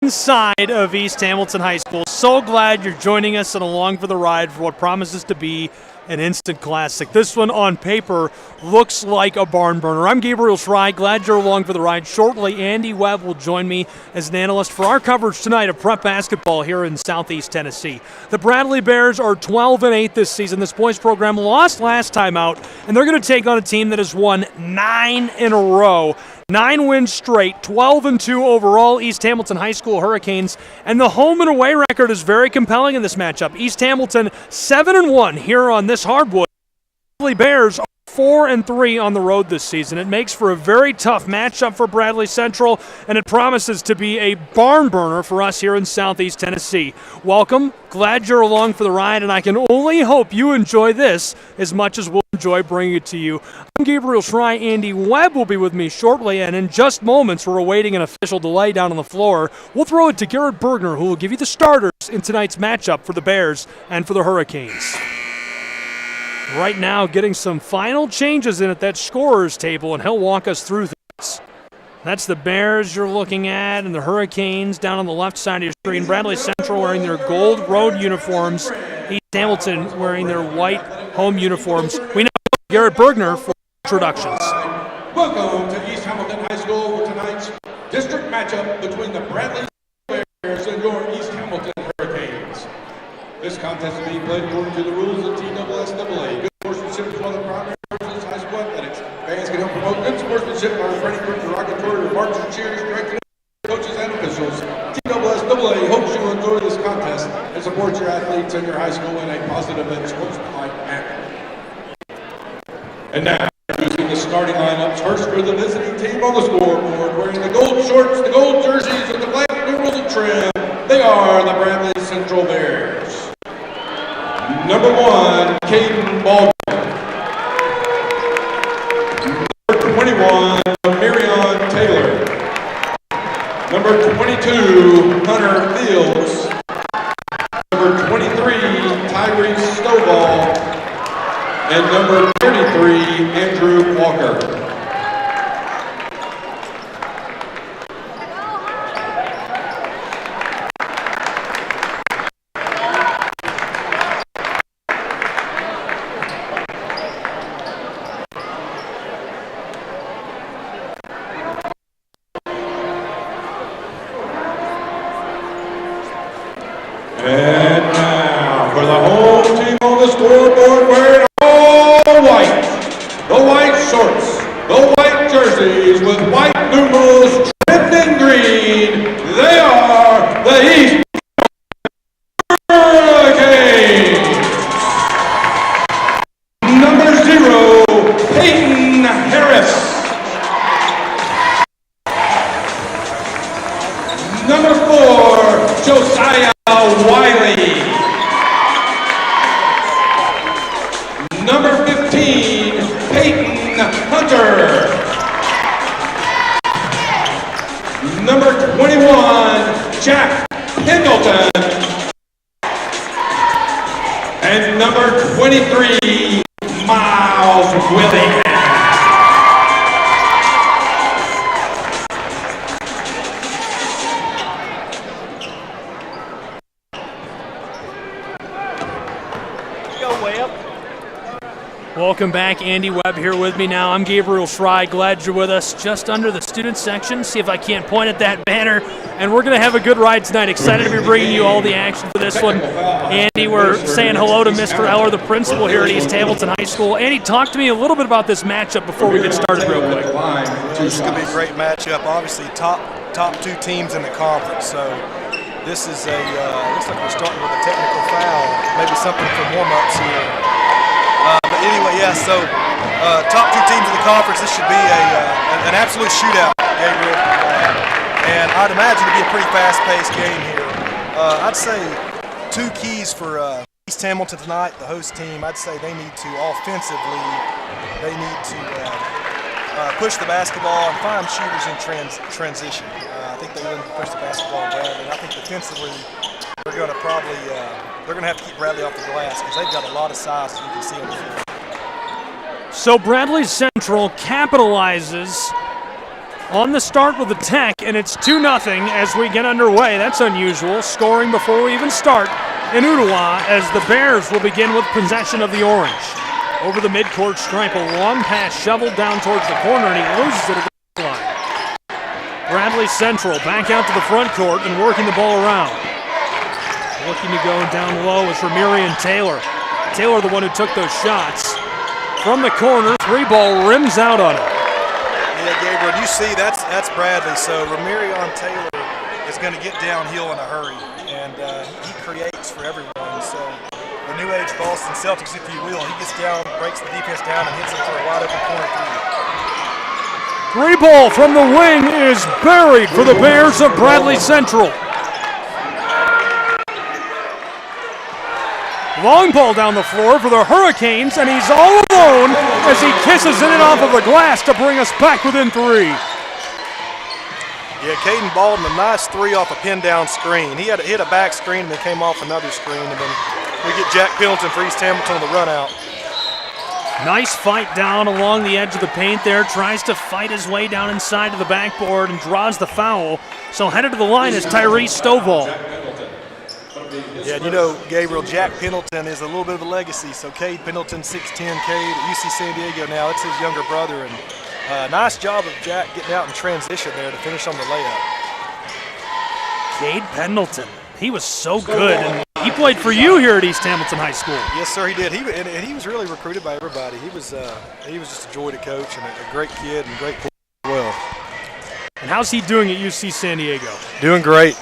Inside of East Hamilton High School. So glad you're joining us and along for the ride for what promises to be an instant classic. This one on paper looks like a barn burner. I'm Gabriel Schrei. Glad you're along for the ride. Shortly, Andy Webb will join me as an analyst for our coverage tonight of prep basketball here in Southeast Tennessee. The Bradley Bears are 12-8 this season. This boys program lost last time out, and they're going to take on a team that has won 9 in a row. 9 wins straight, 12-2 overall, East Hamilton High School Hurricanes. And the home and away record is very compelling in this matchup. East Hamilton 7-1 here on this hardwood. Bradley Bears are 4-3 on the road this season. It makes for a very tough matchup for Bradley Central, and it promises to be a barn burner for us here in Southeast Tennessee. Welcome. Glad you're along for the ride, and I can only hope you enjoy this as much as we'll enjoy bringing it to you. I'm Gabriel Schrei. Andy Webb will be with me shortly, and in just moments we're awaiting an official delay down on the floor. We'll throw it to Garrett Bergner, who will give you the starters in tonight's matchup for the Bears and for the Hurricanes. Right now getting some final changes in at that scorer's table, and he'll walk us through this. That's the Bears you're looking at, and the Hurricanes down on the left side of your screen. Bradley Central wearing their gold road uniforms. East Hamilton wearing their white home uniforms. We now have Garrett Bergner for introductions. Welcome to East Hamilton High School for tonight's district matchup between the Bradley Bears and your East Hamilton Hurricanes. This contest is being played according to the rules of TSSAA. Good sportsmanship is one of the primary purposes of high school athletics. Fans can help promote good sportsmanship by refraining from derogatory remarks and cheers directed at coaches and officials. TSSAA hopes you will enjoy this contest and support your athletes and your high school in a positive and sportsmanlike manner. And now, introducing the starting lineups. First for the visiting team on the scoreboard, wearing the gold shorts, the gold jerseys, and the black numerals and trim. They are the Bradley Central Bears. Number 1, Caden Baldwin. Number 21, Marion Taylor. Number 22, Hunter Fields. Number 23, Tyrese Stovall. And number 33, Andrew Walker. And now for the home team on the scoreboard, wearing all white. The white shorts, the white jerseys with white numerals trimmed in green. They are the East Hurricanes. Number 0, Peyton Harris. Number 4, Josiah Wiley. Number 15, Peyton Hunter. Number 21, Jack Pendleton. And number 23, Miles Willingham. Welcome back. Andy Webb here with me now. I'm Gabriel Schrei. Glad you're with us just under the student section. See if I can't point at that banner. And we're going to have a good ride tonight. Excited to be bringing you all the action for this one. Andy, we're saying hello to Mr. Eller, the principal here at East Hamilton High School. Andy, talk to me a little bit about this matchup before we get started real quick. This is going to be a great matchup. Obviously, top 2 teams in the conference. So this is looks like we're starting with a technical foul. Maybe something for warm-ups here. But anyway, yeah, so top 2 teams in the conference, this should be an absolute shootout, Gabriel. And I'd imagine it'd be a pretty fast-paced game here. I'd say 2 keys for East Hamilton tonight, the host team. I'd say they need to, offensively, they need to push the basketball and find shooters in transition. I think they wouldn't push the basketball in Bradley. I think defensively, they're going to probably they're going to have to keep Bradley off the glass because they've got a lot of size, as you can see on the field. So Bradley Central capitalizes on the start with the tech, and it's 2-0 as we get underway. That's unusual, scoring before we even start in Ooltewah as the Bears will begin with possession of the orange. Over the midcourt stripe, a long pass shoveled down towards the corner, and he loses it at the line. Bradley Central back out to the front court and working the ball around. Looking to go down low is Ramirian Taylor. Taylor, the one who took those shots. From the corner, 3-ball rims out on it. Yeah, Gabriel, you see that's Bradley. So Ramirian Taylor is going to get downhill in a hurry, and he creates for everyone. So the new age Boston Celtics, if you will, he gets down, breaks the defense down, and hits it for a wide open corner three. 3-ball from the wing is buried for the Bears of Bradley Central. Long ball down the floor for the Hurricanes, and he's all alone as he kisses in and off of the glass to bring us back within 3. Yeah, Caden Baldwin, a nice 3 off a pin-down screen. He had hit a back screen and then came off another screen, and then we get Jack Pendleton for East Hamilton on the run out. Nice fight down along the edge of the paint there. Tries to fight his way down inside to the backboard and draws the foul. So headed to the line is Tyrese Stovall. Yeah, and you know, Gabriel, Jack Pendleton is a little bit of a legacy. So Cade Pendleton, 6'10", Cade at UC San Diego now. It's his younger brother. And nice job of Jack getting out in transition there to finish on the layup. Cade Pendleton, he was so good. And he played for you here at East Hamilton High School. Yes, sir, he did. And he was really recruited by everybody. He was just a joy to coach and a great kid and great player as well. And how's he doing at UC San Diego? Doing great.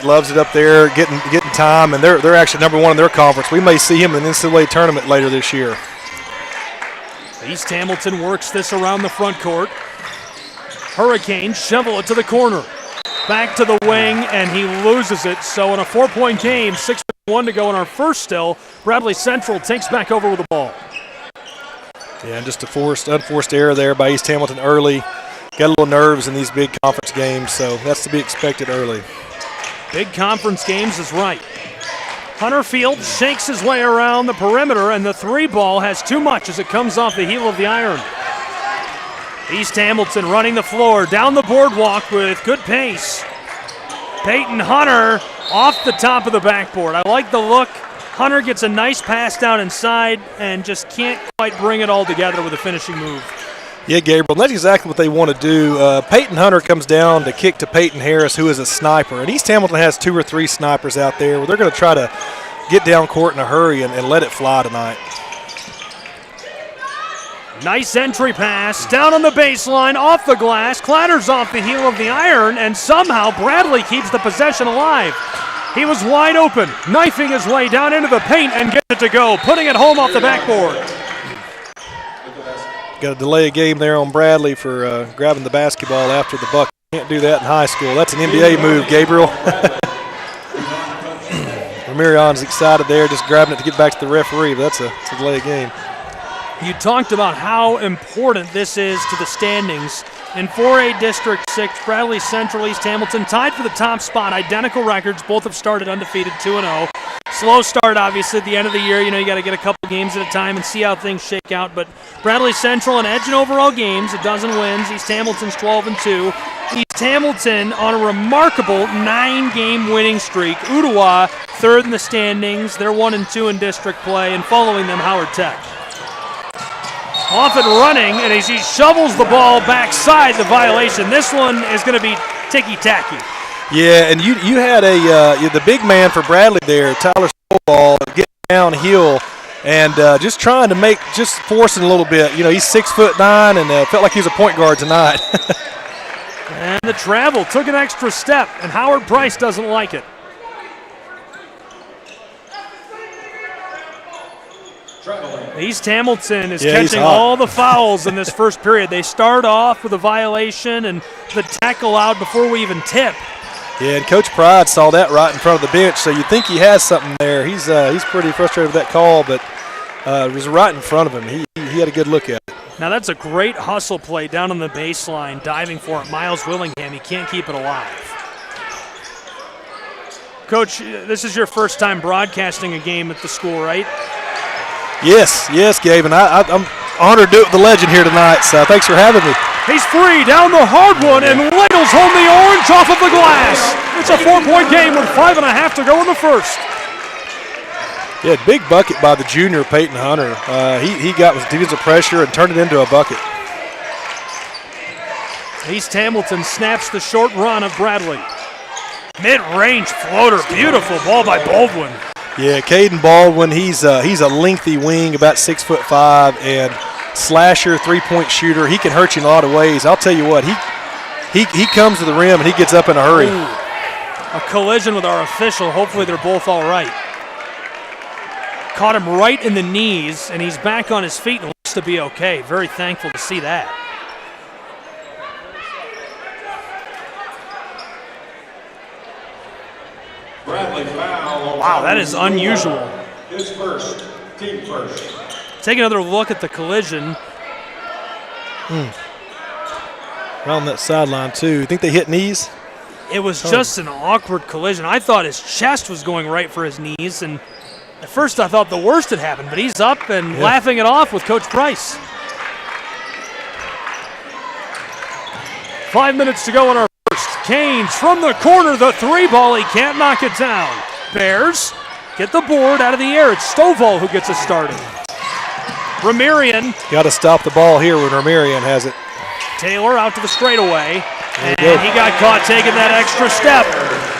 Loves it up there, getting time, and they're actually number 1 in their conference. We may see him in the NCAA tournament later this year. East Hamilton works this around the front court. Hurricanes shovel it to the corner. Back to the wing, and he loses it. So in a 4-point game, 6:1 to go in our first still, Bradley Central takes back over with the ball. Yeah, and just a unforced error there by East Hamilton early. Got a little nerves in these big conference games, so that's to be expected early. Big conference games is right. Hunter Field shakes his way around the perimeter, and the 3-ball has too much as it comes off the heel of the iron. East Hamilton running the floor, down the boardwalk with good pace. Peyton Hunter off the top of the backboard. I like the look. Hunter gets a nice pass down inside and just can't quite bring it all together with a finishing move. Yeah, Gabriel, that's exactly what they want to do. Peyton Hunter comes down to kick to Peyton Harris, who is a sniper. And East Hamilton has 2 or 3 snipers out there where they're going to try to get down court in a hurry and let it fly tonight. Nice entry pass, down on the baseline, off the glass, clatters off the heel of the iron, and somehow Bradley keeps the possession alive. He was wide open, knifing his way down into the paint and gets it to go, putting it home off the backboard. Got to delay a game there on Bradley for grabbing the basketball after the bucket. Can't do that in high school. That's an NBA move, Gabriel. Ramirion's excited there, just grabbing it to get back to the referee, but that's a delay of game. You talked about how important this is to the standings. In 4A District 6, Bradley Central, East Hamilton tied for the top spot. Identical records. Both have started undefeated 2-0. Slow start, obviously, at the end of the year. You know, you got to get a couple games at a time and see how things shake out. But Bradley Central an edge in overall games, 12 wins. East Hamilton's 12-2. East Hamilton on a remarkable 9-game winning streak. Ooltewah, 3rd in the standings. They're 1-2 in district play, and following them, Howard Tech. Off and running, and as he shovels the ball backside, the violation. This one is going to be ticky-tacky. Yeah, and you had the big man for Bradley there, Tyler Stovall, getting downhill and just trying to forcing a little bit. You know, he's 6'9" and felt like he was a point guard tonight. And the travel took an extra step, and Howard Price doesn't like it. East Hamilton is catching all the fouls in this first period. They start off with a violation and the tech allowed before we even tip. Yeah, and Coach Pride saw that right in front of the bench, so you think he has something there. He's pretty frustrated with that call, but it was right in front of him. He had a good look at it. Now that's a great hustle play down on the baseline, diving for it. Miles Willingham, he can't keep it alive. Coach, this is your first time broadcasting a game at the school, right? Yes, Gabe, and I'm honored to do it with the legend here tonight, so thanks for having me. He's free down the hard one and ladles home the orange off of the glass. It's a 4-point game with 5.5 to go in the first. Yeah, big bucket by the junior Peyton Hunter. He got with defensive pressure and turned it into a bucket. East Hamilton snaps the short run of Bradley. Mid-range floater, beautiful ball by Baldwin. Yeah, Caden Baldwin, he's a lengthy wing, about 6'5", and slasher, three-point shooter. He can hurt you in a lot of ways. I'll tell you what, he comes to the rim and he gets up in a hurry. Ooh, a collision with our official. Hopefully they're both all right. Caught him right in the knees, and he's back on his feet and looks to be okay. Very thankful to see that. Bradley foul. Wow, that is unusual. His first, team first. Take another look at the collision. Around that sideline, too. You think they hit knees? It was just an awkward collision. I thought his chest was going right for his knees, and at first I thought the worst had happened, but he's up and laughing it off with Coach Price. 5 minutes to go in our first. Canes from the corner, the three ball, he can't knock it down. Bears get the board out of the air. It's Stovall who gets us started. Ramirian. Got to stop the ball here when Ramirian has it. Taylor out to the straightaway, and he got caught taking that extra step.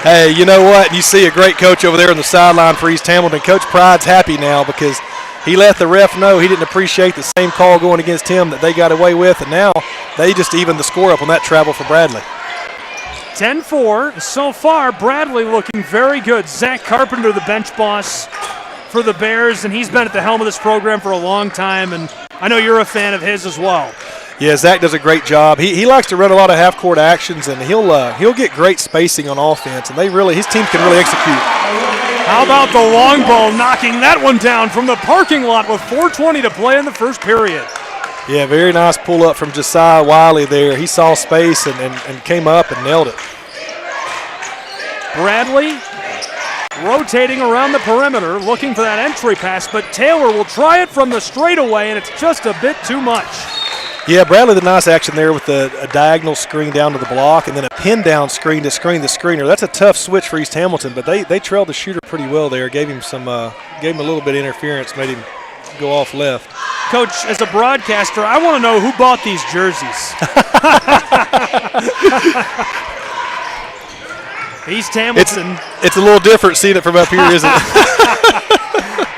Hey, you know what? You see a great coach over there on the sideline for East Hamilton. Coach Pride's happy now because he let the ref know he didn't appreciate the same call going against him that they got away with, and now they just evened the score up on that travel for Bradley. 10-4. So far, Bradley looking very good. Zach Carpenter, the bench boss for the Bears, and he's been at the helm of this program for a long time, and I know you're a fan of his as well. Yeah, Zach does a great job. He likes to run a lot of half-court actions, and he'll get great spacing on offense, and his team can really execute. How about the long ball, knocking that one down from the parking lot with 4:20 to play in the first period. Yeah, very nice pull-up from Josiah Wiley there. He saw space and came up and nailed it. Bradley rotating around the perimeter, looking for that entry pass, but Taylor will try it from the straightaway, and it's just a bit too much. Yeah, Bradley, the nice action there with a diagonal screen down to the block and then a pin down screen to screen the screener. That's a tough switch for East Hamilton, but they trailed the shooter pretty well there. Gave him a little bit of interference, made him go off left. Coach, as a broadcaster, I want to know who bought these jerseys. East Hamilton. It's a little different seeing it from up here, isn't it?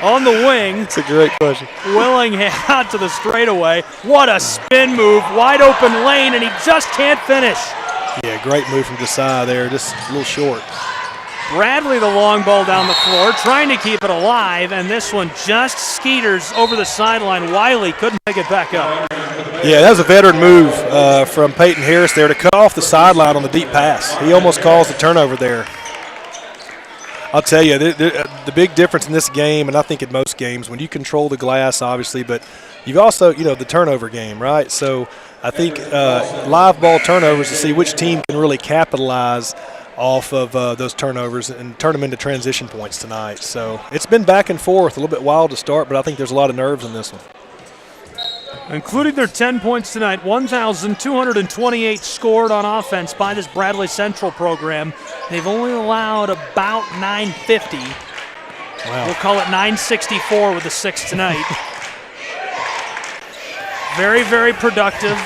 On the wing. It's a great question. Willingham out to the straightaway. What a spin move. Wide open lane, and he just can't finish. Yeah, great move from Josiah there. Just a little short. Bradley, the long ball down the floor, trying to keep it alive, and this one just skeeters over the sideline. Wiley couldn't pick it back up. Yeah, that was a veteran move from Peyton Harris there to cut off the sideline on the deep pass. He almost caused the turnover there. I'll tell you, the big difference in this game, and I think in most games, when you control the glass, obviously, but you've also, the turnover game, right? So I think live ball turnovers to see which team can really capitalize off of those turnovers and turn them into transition points tonight. So it's been back and forth, a little bit wild to start, but I think there's a lot of nerves in this one. Including their 10 points tonight, 1,228 scored on offense by this Bradley Central program. They've only allowed about 950. Wow. We'll call it 964 with the 6 tonight. Very, very productive.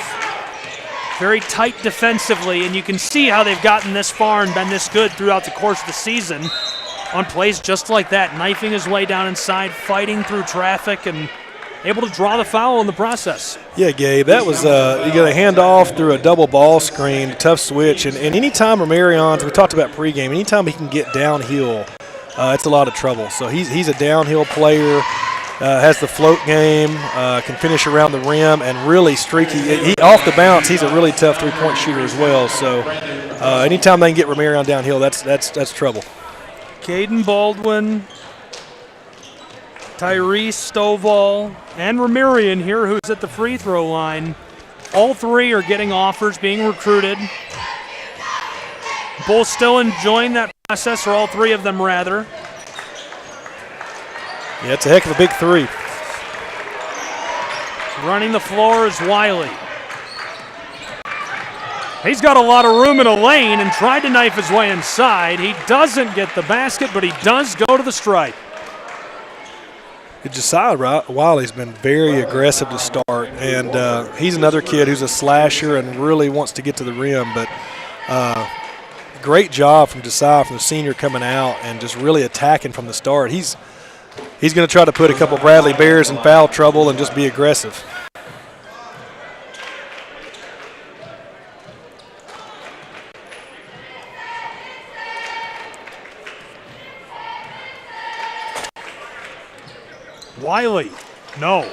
Very tight defensively, and you can see how they've gotten this far and been this good throughout the course of the season on plays just like that, knifing his way down inside, fighting through traffic, and able to draw the foul in the process. Yeah, Gabe, that was you got a handoff through a double ball screen, tough switch, and anytime Ramirian, we talked about pregame, anytime he can get downhill, it's a lot of trouble. So he's a downhill player, has the float game, can finish around the rim, and really streaky. He off the bounce, he's a really tough three-point shooter as well. So anytime they can get Ramirian downhill, that's trouble. Caden Baldwin, Tyrese Stovall, and Ramirian here, who's at the free throw line. All three are getting offers, being recruited. Both still enjoying that process, or all three of them rather. Yeah, it's a heck of a big three. Running the floor is Wiley. He's got a lot of room in a lane and tried to knife his way inside. He doesn't get the basket, but he does go to the stripe. Josiah Wiley's been very aggressive to start, and he's another kid who's a slasher and really wants to get to the rim. But great job from Josiah, from the senior, coming out and just really attacking from the start. He's going to try to put a couple Bradley Bears in foul trouble and just be aggressive. Wiley, no.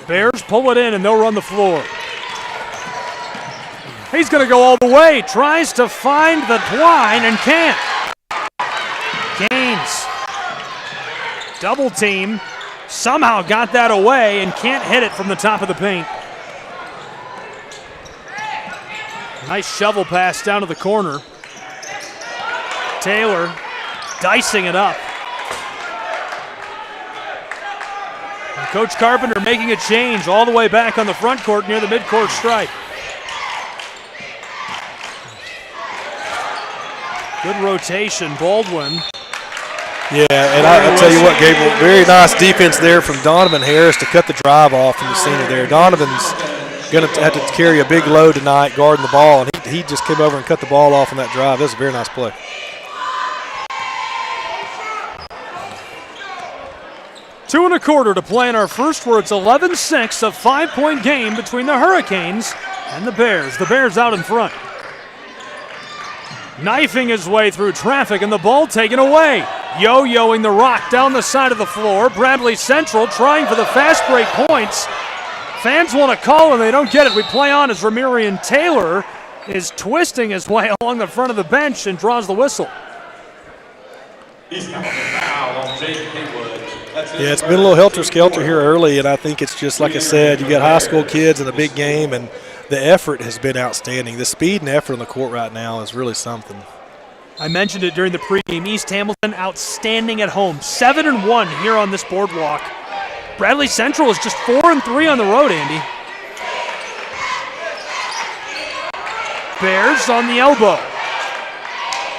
Bears pull it in and they'll run the floor. He's going to go all the way, tries to find the twine and can't. Gaines, double team, somehow got that away and can't hit it from the top of the paint. Nice shovel pass down to the corner. Taylor dicing it up. And Coach Carpenter making a change all the way back on the front court near the midcourt stripe. Good rotation, Baldwin. Yeah, and I'll tell you what, Gabriel, very nice defense there from Donovan Harris to cut the drive off from the senior there. Donovan's going to have to carry a big load tonight guarding the ball, and he just came over and cut the ball off on that drive. That was a very nice play. Two and a quarter to play in our first, where it's 11-6, a 5-point game between the Hurricanes and the Bears. The Bears out in front. Knifing his way through traffic and the ball taken away. Yo-yoing the rock down the side of the floor. Bradley Central trying for the fast break points. Fans want to call and they don't get it. We play on as Ramirian Taylor is twisting his way along the front of the bench and draws the whistle. He's got a foul on Jake Haywood. Yeah, it's been a little helter-skelter here early, and I think it's just, like I said, you got high school kids in a big game, and the effort has been outstanding. The speed and effort on the court right now is really something. I mentioned it during the pregame. East Hamilton outstanding at home. 7-1 here on this boardwalk. Bradley Central is just 4-3 on the road, Andy. Bears on the elbow.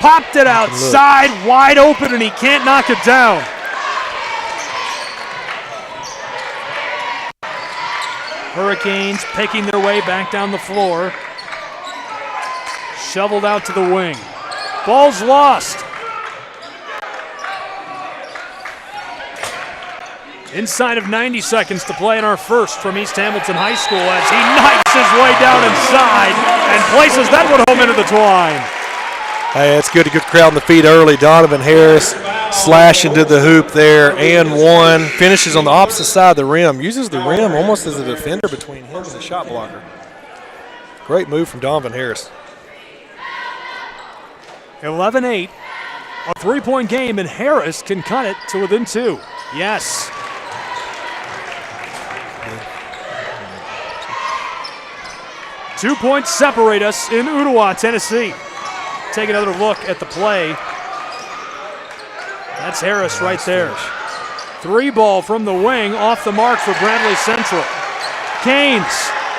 Popped it outside, wide open, and he can't knock it down. Hurricanes picking their way back down the floor. Shoveled out to the wing. Ball's lost. Inside of 90 seconds to play in our first from East Hamilton High School as he knifes his way down inside and places that one home into the twine. Hey, it's good to get the crowd on the feet early. Donovan Harris slashing to the hoop there and one. Finishes on the opposite side of the rim. Uses the rim almost as a defender between him and the shot blocker. Great move from Donovan Harris. 11-8. A three-point game, and Harris can cut it to within two. Yes. Two points separate us in Ooltewah, Tennessee. Take another look at the play. That's Harris right there. Three ball from the wing, off the mark for Bradley Central. Gaines,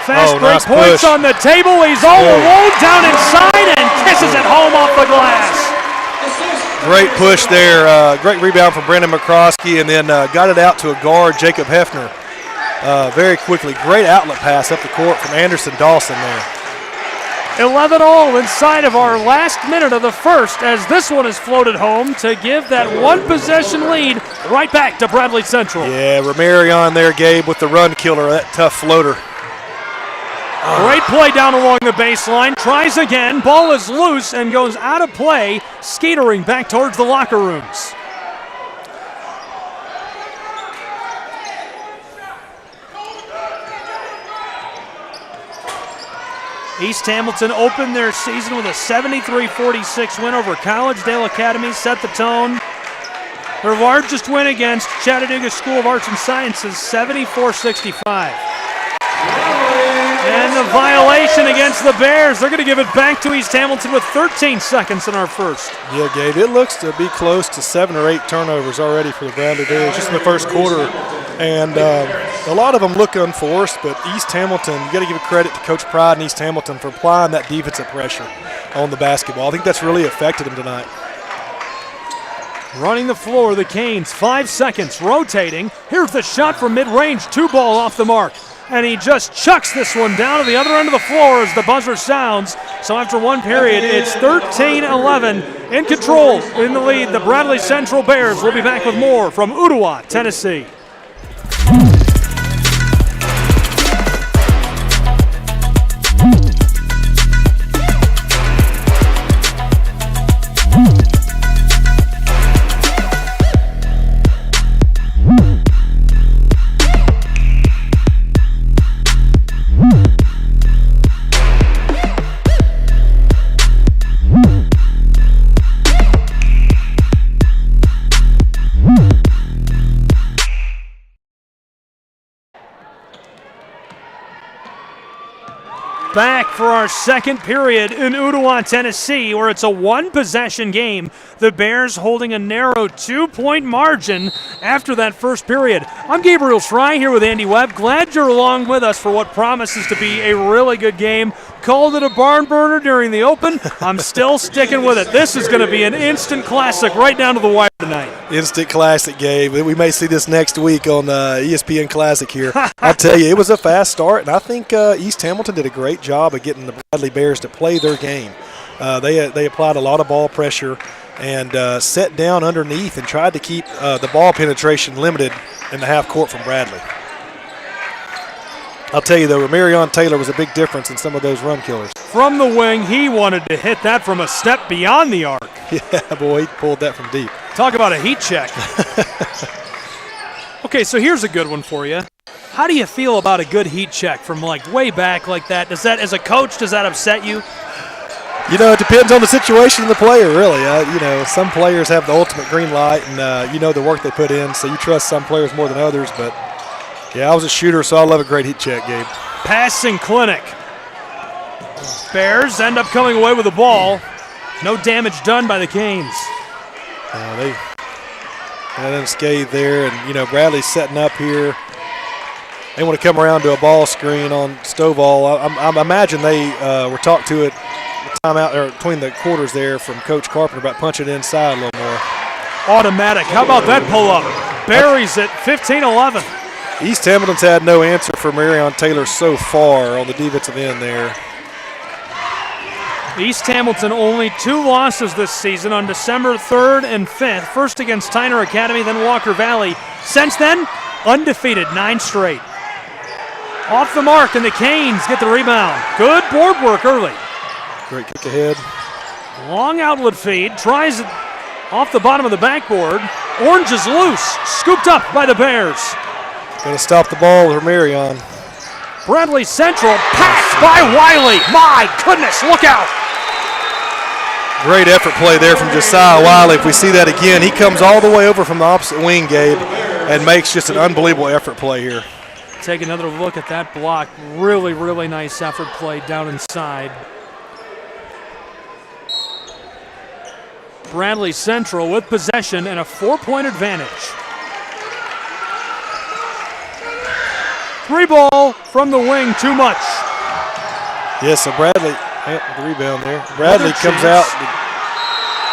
fast break, nice points push on the table. He's all alone down inside and kisses it home off the glass. Great push there. Great rebound from Brandon McCroskey, and then got it out to a guard, Jacob Hefner, very quickly. Great outlet pass up the court from Anderson Dawson there. 11 all inside of our last minute of the first, as this one is floated home to give that one possession lead right back to Bradley Central. Yeah, Ramirion there, Gabe, with the run killer, that tough floater. Great play down along the baseline. Tries again. Ball is loose and goes out of play, skatering back towards the locker rooms. East Hamilton opened their season with a 73-46 win over Collegedale Academy, set the tone. Their largest win against Chattanooga School of Arts and Sciences, 74-65. And the violation against the Bears. They're going to give it back to East Hamilton with 13 seconds in our first. Yeah, Gabe, it looks to be close to 7 or 8 turnovers already for the Bradley Bears just in the first quarter. And A lot of them look unforced, but East Hamilton, you got to give credit to Coach Pride and East Hamilton for applying that defensive pressure on the basketball. I think that's really affected them tonight. Running the floor, the Canes, 5 seconds, rotating. Here's the shot from mid-range, 2 ball off the mark. And he just chucks this one down to the other end of the floor as the buzzer sounds. So after one period, it's 13-11 in control, in the lead. The Bradley Central Bears will be back with more from Ooltewah, Tennessee. Back for our second period in Ooltewah, Tennessee, where it's a one-possession game. The Bears holding a narrow 2-point margin after that first period. I'm Gabriel Schrei here with Andy Webb. Glad you're along with us for what promises to be a really good game. Called it a barn burner during the open. I'm still sticking with it. This is going to be an instant classic right down to the wire tonight. Instant classic, Gabe. We may see this next week on ESPN Classic here. I'll tell you, it was a fast start, and I think East Hamilton did a great job of getting the Bradley Bears to play their game. They applied a lot of ball pressure and set down underneath and tried to keep the ball penetration limited in the half court from Bradley. I'll tell you, though, Ramarion Taylor was a big difference in some of those run killers. From the wing, he wanted to hit that from a step beyond the arc. Yeah, boy, he pulled that from deep. Talk about a heat check. Okay, so here's a good one for you. How do you feel about a good heat check from like way back like that? Does that, as a coach, does that upset you? You know, it depends on the situation of the player, really. You know, some players have the ultimate green light, and you know the work they put in, so you trust some players more than others. But, yeah, I was a shooter, so I love a great heat check, Gabe. Passing clinic. Bears end up coming away with the ball. No damage done by the Canes. They had unscathed there, and, you know, Bradley's setting up here. They want to come around to a ball screen on Stovall. I imagine they were talked to it timeout or between the quarters there from Coach Carpenter about punching it inside a little more. Automatic. How about that pull-up? Buries it, 15-11. East Hamilton's had no answer for Marion Taylor so far on the defensive end there. East Hamilton only 2 losses this season on December 3rd and 5th. First against Tyner Academy, then Walker Valley. Since then, undefeated, 9 straight. Off the mark, and the Canes get the rebound. Good board work early. Great kick ahead. Long outlet feed, tries it off the bottom of the backboard. Orange is loose, scooped up by the Bears. Going to stop the ball with Marion. Bradley Central packed by Wiley. My goodness, look out. Great effort play there from Josiah Wiley. If we see that again, he comes all the way over from the opposite wing, Gabe, and makes just an unbelievable effort play here. Take another look at that block. Really, really nice effort play down inside. Bradley Central with possession and a 4-point advantage. 3 ball from the wing, too much. Yes, so Bradley, the rebound there. Bradley comes out.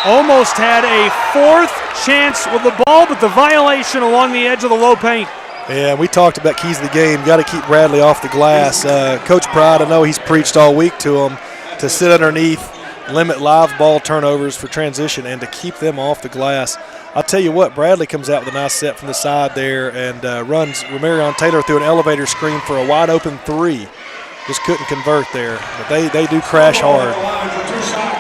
Almost had a 4th chance with the ball, but the violation along the edge of the low paint. Yeah, we talked about keys of the game. Got to keep Bradley off the glass. Coach Pride, I know he's preached all week to him to sit underneath, limit live ball turnovers for transition, and to keep them off the glass. I'll tell you what, Bradley comes out with a nice set from the side there and runs Ramarion Taylor through an elevator screen for a wide-open 3. Just couldn't convert there, but they do crash hard.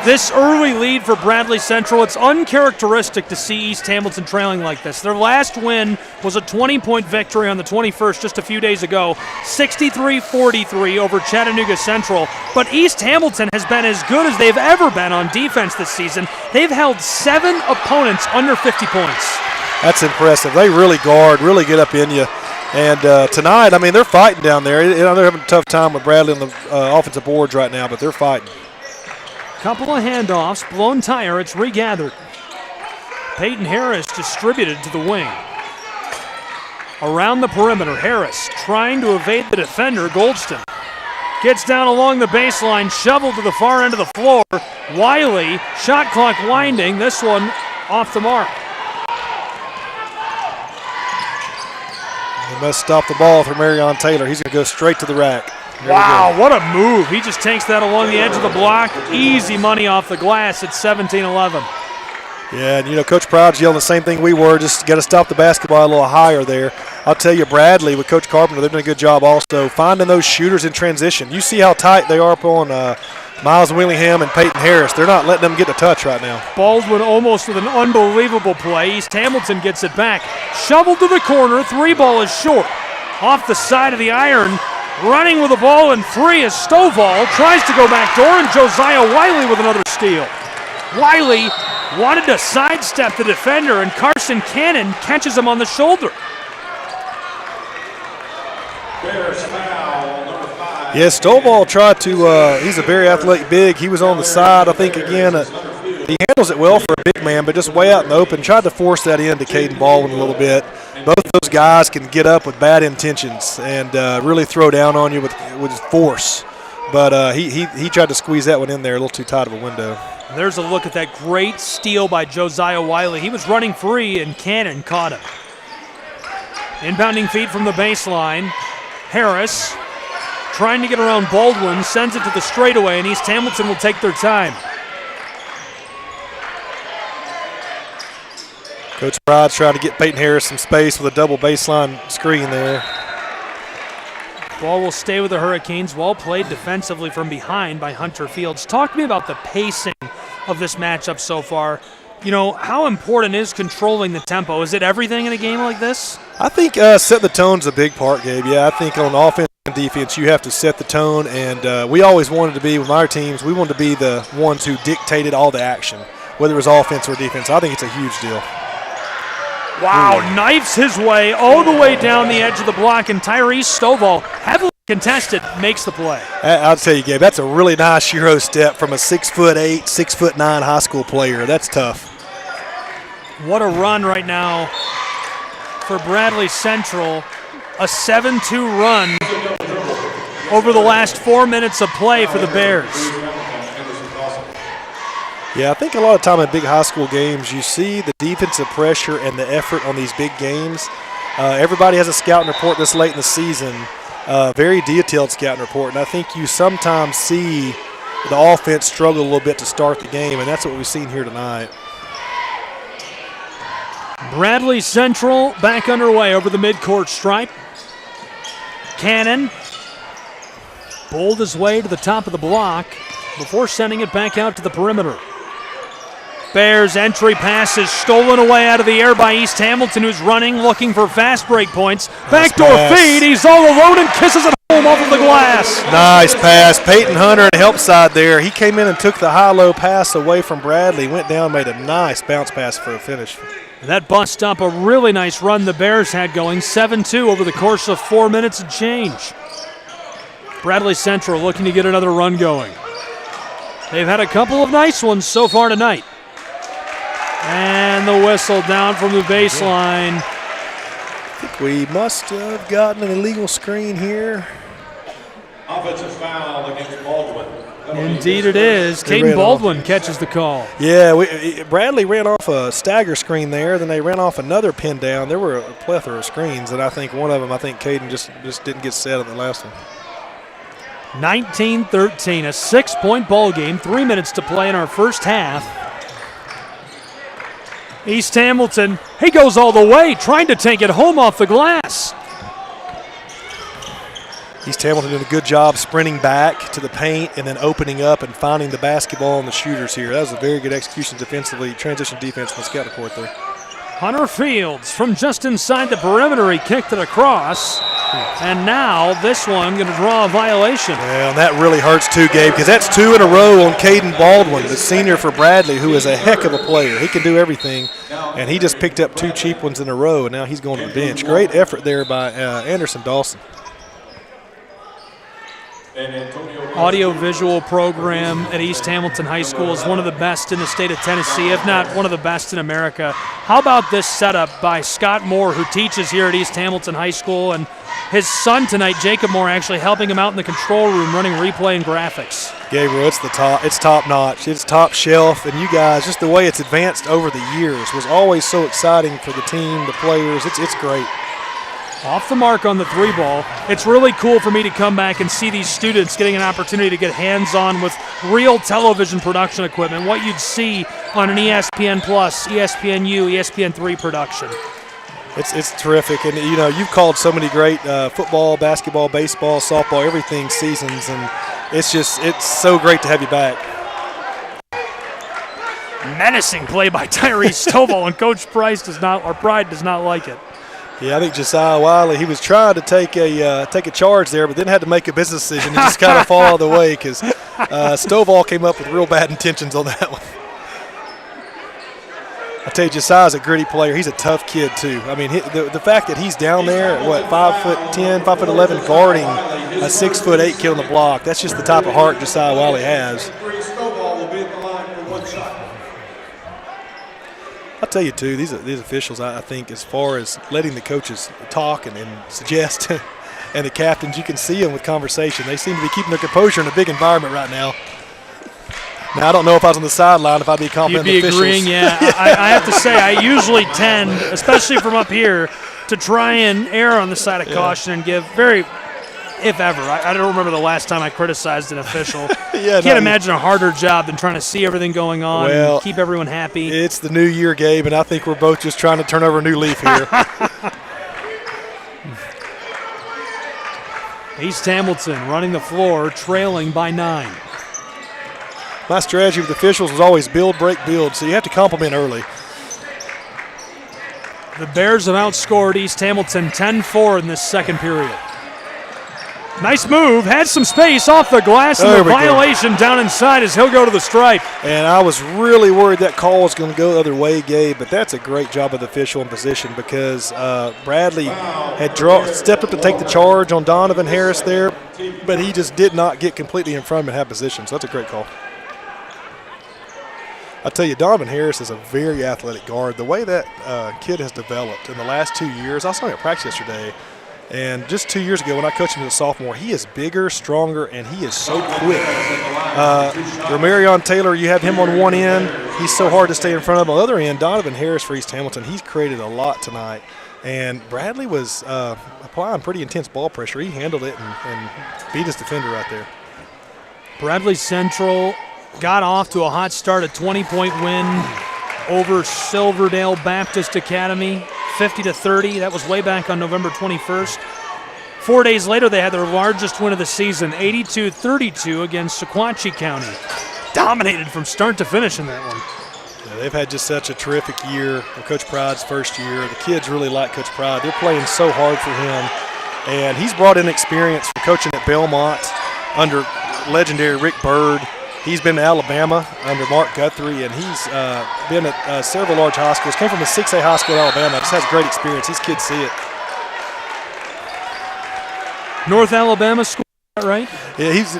This early lead for Bradley Central, it's uncharacteristic to see East Hamilton trailing like this. Their last win was a 20-point victory on the 21st just a few days ago, 63-43 over Chattanooga Central. But East Hamilton has been as good as they've ever been on defense this season. They've held 7 opponents under 50 points. That's impressive. They really guard, really get up in you. And tonight, I mean, they're fighting down there. They're having a tough time with Bradley on the offensive boards right now, but they're fighting. Couple of handoffs, blown tire, it's regathered. Peyton Harris distributed to the wing. Around the perimeter, Harris trying to evade the defender, Goldston. Gets down along the baseline, shoveled to the far end of the floor. Wiley, shot clock winding, this one off the mark. He must stop the ball for Marion Taylor. He's going to go straight to the rack. Wow, what a move. He just takes that along the edge of the block. Easy money off the glass at 17-11. Yeah, and you know, Coach Proud's yelling the same thing we were, just got to stop the basketball a little higher there. I'll tell you, Bradley with Coach Carpenter, they've done a good job also finding those shooters in transition. You see how tight they are up on Miles Willingham and Peyton Harris. They're not letting them get a touch right now. Baldwin almost with an unbelievable play. East Hamilton gets it back. Shoveled to the corner, three ball is short. Off the side of the iron, running with the ball and three is Stovall. Tries to go back door, and Josiah Wiley with another steal. Wiley wanted to sidestep the defender, and Carson Cannon catches him on the shoulder. Bears foul, number 5. Yeah, Stovall tried to, he's a very athletic big. He was on the side, I think, again. He handles it well for a big man, but just way out in the open. Tried to force that into Caden Baldwin a little bit. Both those guys can get up with bad intentions and really throw down on you with force. But he tried to squeeze that one in there a little too tight of a window. There's a look at that great steal by Josiah Wiley. He was running free, and Cannon caught him. Inbounding feed from the baseline. Harris trying to get around Baldwin, sends it to the straightaway, and East Hamilton will take their time. Coach Pride's trying to get Peyton Harris some space with a double baseline screen there. Ball will stay with the Hurricanes. Well played defensively from behind by Hunter Fields. Talk to me about the pacing of this matchup so far. You know, how important is controlling the tempo? Is it everything in a game like this? I think set the tone's a big part, Gabe. Yeah, I think on offense and defense, you have to set the tone. And we always wanted to be, with our teams, we wanted to be the ones who dictated all the action, whether it was offense or defense. I think it's a huge deal. Wow, knifes his way all the way down the edge of the block, and Tyrese Stovall, heavily contested, makes the play. I'll tell you, Gabe, that's a really nice Euro step from a 6'8", 6'9" high school player. That's tough. What a run right now for Bradley Central. A 7-2 run over the last 4 minutes of play for the Bears. Yeah, I think a lot of time in big high school games, you see the defensive pressure and the effort on these big games. Everybody has a scouting report this late in the season, very detailed scouting report, and I think you sometimes see the offense struggle a little bit to start the game, and that's what we've seen here tonight. Bradley Central back underway over the midcourt stripe. Cannon bowled his way to the top of the block before sending it back out to the perimeter. Bears entry pass is stolen away out of the air by East Hamilton, who's running, looking for fast break points. Backdoor feed, he's all alone and kisses it home off of the glass. Nice pass. Peyton Hunter on the help side there. He came in and took the high-low pass away from Bradley, went down, made a nice bounce pass for a finish. That bust up a really nice run the Bears had going, 7-2 over the course of 4 minutes and change. Bradley Central looking to get another run going. They've had a couple of nice ones so far tonight. And the whistle down from the baseline. I think we must have gotten an illegal screen here. Offensive foul against Baldwin. Indeed it is. Caden Baldwin catches the call. Yeah, Bradley ran off a stagger screen there. Then they ran off another pin down. There were a plethora of screens, and I think one of them, Caden just didn't get set on the last one. 19-13, a 6-point ball game. 3 minutes to play in our first half. East Hamilton, he goes all the way, trying to take it home off the glass. East Hamilton did a good job sprinting back to the paint and then opening up and finding the basketball and the shooters here. That was a very good execution defensively, transition defense from the scout report there. Hunter Fields from just inside the perimeter, he kicked it across. And now this one going to draw a violation. Yeah, and that really hurts too, Gabe, because that's 2 in a row on Caden Baldwin, the senior for Bradley, who is a heck of a player. He can do everything, and he just picked up 2 cheap ones in a row, and now he's going to the bench. Great effort there by Anderson Dawson. audio-visual program at East Hamilton High School is one of the best in the state of Tennessee, if not one of the best in America. How about this setup by Scott Moore, who teaches here at East Hamilton High School, and his son tonight, Jacob Moore, actually helping him out in the control room running replay and graphics. Gabriel, it's top notch. It's top shelf, and you guys, just the way it's advanced over the years was always so exciting for the team, the players. It's great. Off the mark on the three ball. It's really cool for me to come back and see these students getting an opportunity to get hands-on with real television production equipment, what you'd see on an ESPN Plus, ESPNU, ESPN3 production. It's terrific, and you know, you've called so many great football, basketball, baseball, softball, everything seasons, and it's so great to have you back. Menacing play by Tyrese Stovall, and Coach Pride does not like it. Yeah, I think Josiah Wiley, he was trying to take a charge there, but then had to make a business decision and just kind of fall out of the way because Stovall came up with real bad intentions on that one. I tell you, Josiah's a gritty player. He's a tough kid too. I mean, the fact that he's down there at 5'10", 5'11", guarding a 6'8" kid on the block, that's just the type of heart Josiah Wiley has. I'll tell you, too, these officials, I think, as far as letting the coaches talk and suggest, and the captains, you can see them with conversation. They seem to be keeping their composure in a big environment right now. Now, I don't know if I was on the sideline, if I'd be complimenting the officials. You'd be agreeing, yeah. I have to say, I usually tend, especially from up here, to try and err on the side of caution and give if ever. I don't remember the last time I criticized an official. Can't imagine a harder job than trying to see everything going on and keep everyone happy. It's the new year, Gabe, and I think we're both just trying to turn over a new leaf here. East Hamilton running the floor, trailing by 9. My strategy with officials was always build, break, build, so you have to compliment early. The Bears have outscored East Hamilton 10-4 in this second period. Nice move, had some space off the glass, and the violation down inside as he'll go to the stripe. And I was really worried that call was going to go the other way, Gabe, but that's a great job of the official in position because Bradley had stepped up to take the charge on Donovan Harris there, but he just did not get completely in front of him and have position, so that's a great call. I tell you, Donovan Harris is a very athletic guard. The way that kid has developed in the last 2 years, I saw him at practice yesterday, and just 2 years ago when I coached him as a sophomore, he is bigger, stronger, and he is so quick. Romarion Taylor, you have him on one end. He's so hard to stay in front of. On the other end, Donovan Harris for East Hamilton, he's created a lot tonight. And Bradley was applying pretty intense ball pressure. He handled it and beat his defender right there. Bradley Central got off to a hot start, a 20-point win over Silverdale Baptist Academy, 50-30. That was way back on November 21st. 4 days later, they had their largest win of the season, 82-32 against Sequatchie County. Dominated from start to finish in that one. Yeah, they've had just such a terrific year. Coach Pride's first year. The kids really like Coach Pride. They're playing so hard for him. And he's brought in experience from coaching at Belmont under legendary Rick Byrd. He's been to Alabama under Mark Guthrie, and he's been at several large high schools. Came from a 6A high school in Alabama. Just has great experience. These kids see it. North Alabama school, right? Yeah, he's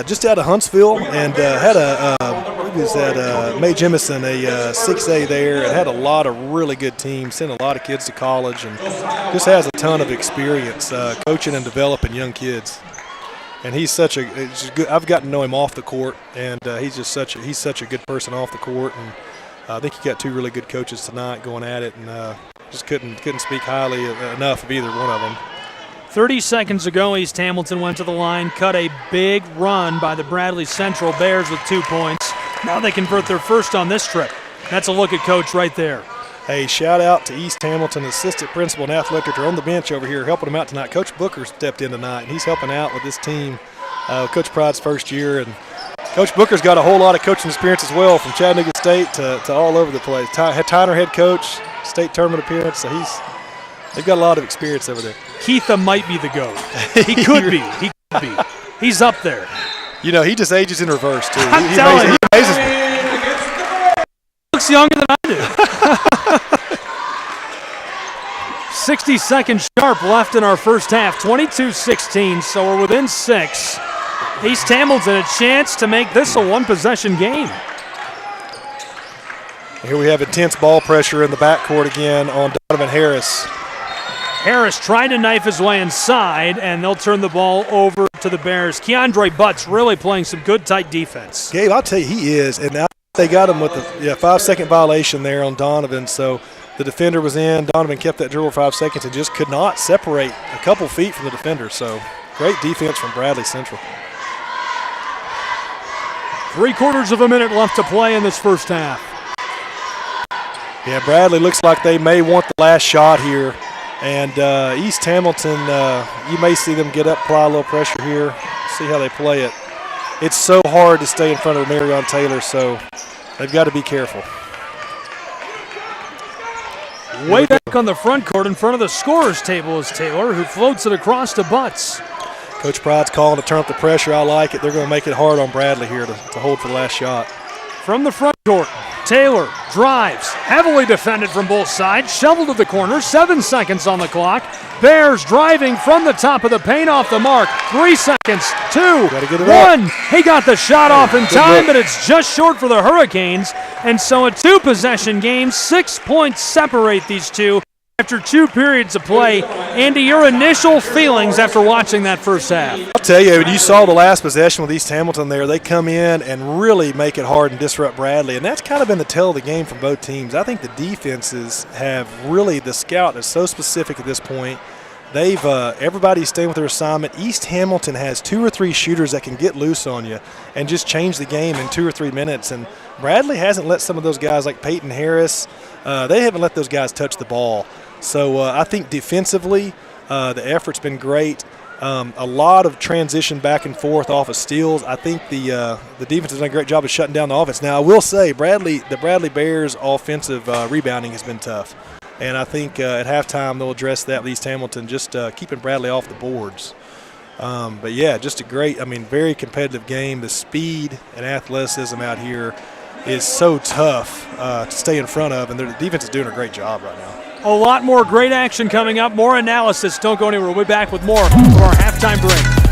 just out of Huntsville, and he was at Mae Jemison, a 6A there, and had a lot of really good teams. Sent a lot of kids to college, and just has a ton of experience coaching and developing young kids. And he's such a good. I've gotten to know him off the court, and he's such a good person off the court. And I think he got two really good coaches tonight going at it, and just couldn't speak highly enough of either one of them. 30 seconds ago, East Hamilton went to the line, cut a big run by the Bradley Central Bears with 2 points. Now they convert their first on this trip. That's a look at Coach right there. Hey, shout out to East Hamilton assistant principal and athletic director on the bench over here helping them out tonight. Coach Booker stepped in tonight, and he's helping out with this team. Coach Pride's first year, and Coach Booker's got a whole lot of coaching experience as well, from Chattanooga State to all over the place. Tyner head coach, state tournament appearance, so they've got a lot of experience over there. Keitha might be the GOAT. He could be. He could be. He's up there. You know, he just ages in reverse, too. I'm telling you. He amazes me. Looks younger than I do. 60 seconds sharp left in our first half, 22-16, so we're within 6. East Hamilton a chance to make this a one-possession game. Here we have intense ball pressure in the backcourt again on Donovan Harris. Harris tried to knife his way inside, and they'll turn the ball over to the Bears. Keandre Butts really playing some good, tight defense. Gabe, I'll tell you, he is. And now they got him with the 5-second violation there on Donovan. So the defender was in. Donovan kept that dribble for 5 seconds and just could not separate a couple feet from the defender. So great defense from Bradley Central. 3/4 of a minute left to play in this first half. Yeah, Bradley looks like they may want the last shot here. And East Hamilton, you may see them get up, apply a little pressure here, see how they play it. It's so hard to stay in front of Marion Taylor, so they've got to be careful. Way back on the front court in front of the scorer's table is Taylor, who floats it across to Butts. Coach Pride's calling to turn up the pressure. I like it. They're going to make it hard on Bradley here to hold for the last shot. From the front court, Taylor drives, heavily defended from both sides, shoveled to the corner, 7 seconds on the clock. Bears driving from the top of the paint off the mark. 3 seconds, 2, 1. He got the shot off in time, but it's just short for the Hurricanes. And so a 2-possession game, 6 points separate these two after 2 periods of play. Andy, your initial feelings after watching that first half? I'll tell you, when you saw the last possession with East Hamilton there, they come in and really make it hard and disrupt Bradley. And that's kind of been the tell of the game from both teams. I think the defenses have really, the scout is so specific at this point. They've everybody's staying with their assignment. East Hamilton has 2 or 3 shooters that can get loose on you and just change the game in 2 or 3 minutes. And Bradley hasn't let some of those guys like Peyton Harris, they haven't let those guys touch the ball. So I think defensively, the effort's been great. A lot of transition back and forth off of steals. I think the defense has done a great job of shutting down the offense. Now, I will say, the Bradley Bears' offensive rebounding has been tough. And I think at halftime they'll address that with East Hamilton, just keeping Bradley off the boards. But, yeah, just a great, very competitive game. The speed and athleticism out here is so tough to stay in front of, and the defense is doing a great job right now. A lot more great action coming up, more analysis. Don't go anywhere. We'll be back with more of our halftime break.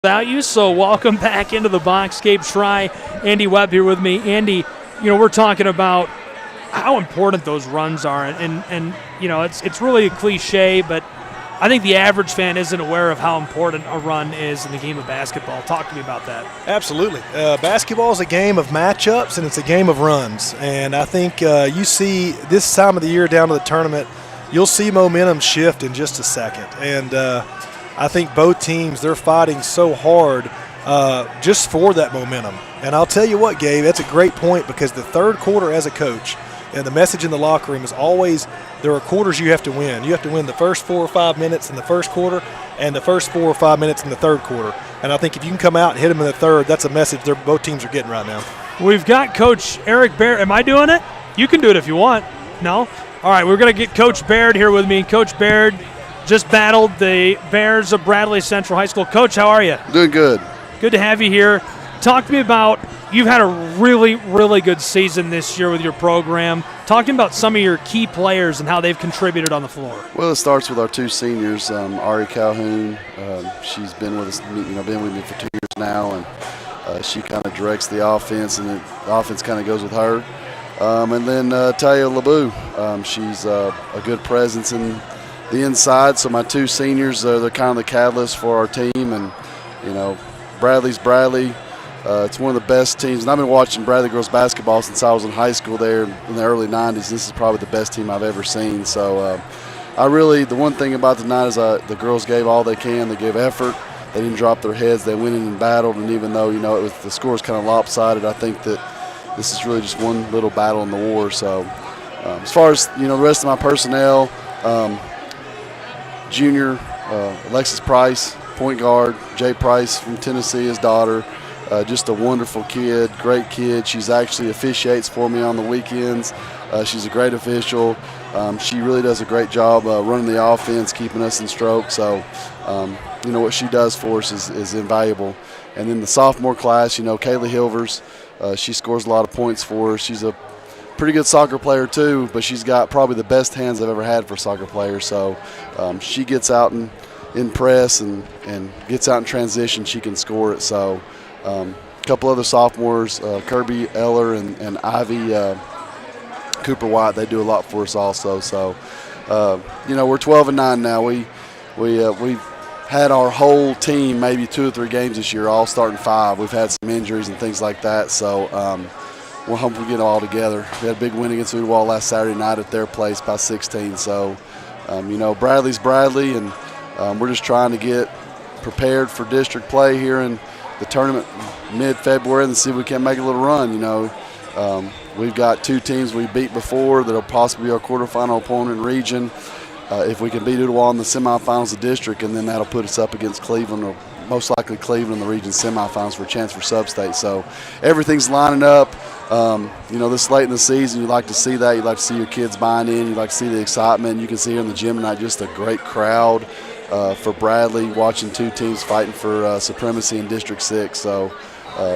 Without you, so welcome back into the box. Gabe Try, Andy Webb here with me. Andy, we're talking about how important those runs are, and it's really a cliche, but I think the average fan isn't aware of how important a run is in the game of basketball. Talk to me about that. Absolutely. Basketball is a game of matchups, and it's a game of runs. And I think you see this time of the year down to the tournament, you'll see momentum shift in just a second. And I think both teams, they're fighting so hard just for that momentum. And I'll tell you what, Gabe, that's a great point, because the third quarter as a coach, and the message in the locker room is always there are quarters you have to win. You have to win the first 4 or 5 minutes in the first quarter and the first 4 or 5 minutes in the third quarter. And I think if you can come out and hit them in the third, that's a message both teams are getting right now. We've got Coach Eric Baird. Am I doing it? You can do it if you want. No? All right, we're going to get Coach Baird here with me. Coach Baird just battled the Bears of Bradley Central High School. Coach, how are you? Doing good. Good to have you here. Talk to me about, you've had a really, really good season this year with your program. Talk to me about some of your key players and how they've contributed on the floor. Well, it starts with our 2 seniors, Ari Calhoun. She's been with us, been with me for 2 years now, and she kind of directs the offense, and the offense kind of goes with her. And then Talia LeBou. She's a good presence in the inside. So my 2 seniors, they're kind of the catalyst for our team, and Bradley's Bradley. It's one of the best teams, and I've been watching Bradley girls basketball since I was in high school there in the early 90s. This is probably the best team I've ever seen. So the one thing about tonight is the girls gave all they can. They gave effort. They didn't drop their heads. They went in and battled, and even though the score was kind of lopsided, I think that this is really just one little battle in the war. So as far as the rest of my personnel, junior Alexis Price, point guard, Jay Price from Tennessee, his daughter. Just a wonderful kid, great kid. She's actually officiates for me on the weekends. She's a great official. She really does a great job running the offense, keeping us in stroke. So, what she does for us is invaluable. And then the sophomore class, Kaylee Hilvers, she scores a lot of points for us. She's a pretty good soccer player too, but she's got probably the best hands I've ever had for a soccer player. So she gets out in press and gets out in transition. She can score it. So a couple other sophomores, Kirby Eller and Ivy Cooper White, they do a lot for us also. So we're 12-9 now. We've had our whole team maybe 2 or 3 games this year, all starting 5. We've had some injuries and things like that. So we'll hopefully get it all together. We had a big win against Ooltewah last Saturday night at their place by 16. So Bradley's Bradley, and we're just trying to get prepared for district play here in the tournament mid-February and see if we can make a little run. We've got 2 teams we beat before that'll possibly be our quarterfinal opponent in region. If we can beat Ooltewah in the semifinals of district, and then that'll put us up against Cleveland, or most likely Cleveland in the region semifinals for a chance for sub-state. So everything's lining up. This late in the season, you like to see that. You like to see your kids buying in. You like to see the excitement. You can see here in the gym tonight just a great crowd for Bradley, watching 2 teams fighting for supremacy in District 6. So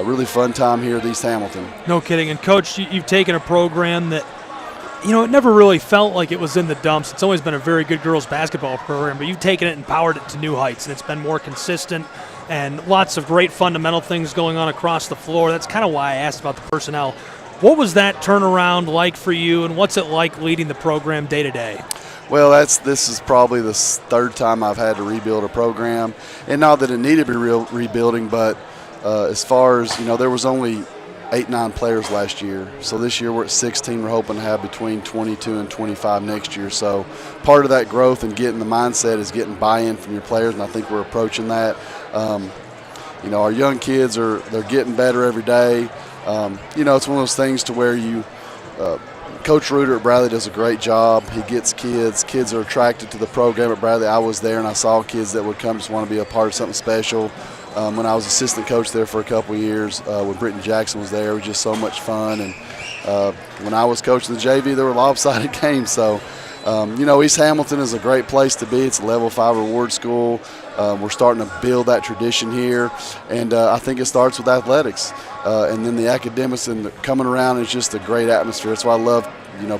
really fun time here at East Hamilton. No kidding. And, Coach, you've taken a program that, it never really felt like it was in the dumps. It's always been a very good girls basketball program, but you've taken it and powered it to new heights, and it's been more consistent and lots of great fundamental things going on across the floor. That's kind of why I asked about the personnel. What was that turnaround like for you, and what's it like leading the program day to day? Well, this is probably the 3rd time I've had to rebuild a program, and not that it needed to be rebuilding, but as far as, there was only 8-9 players last year. So this year we're at 16. We're hoping to have between 22 and 25 next year. So part of that growth and getting the mindset is getting buy-in from your players, and I think we're approaching that. Our young kids they're getting better every day. It's one of those things to where Coach Reuter at Bradley does a great job. He gets kids. Kids are attracted to the program at Bradley. I was there, and I saw kids that would come just want to be a part of something special. When I was assistant coach there for a couple of years, when Britton Jackson was there, it was just so much fun. And when I was coaching the JV, there were lopsided games. So, East Hamilton is a great place to be. It's a level 5 reward school. We're starting to build that tradition here, and I think it starts with athletics. And then the academics and coming around is just a great atmosphere. That's why I love,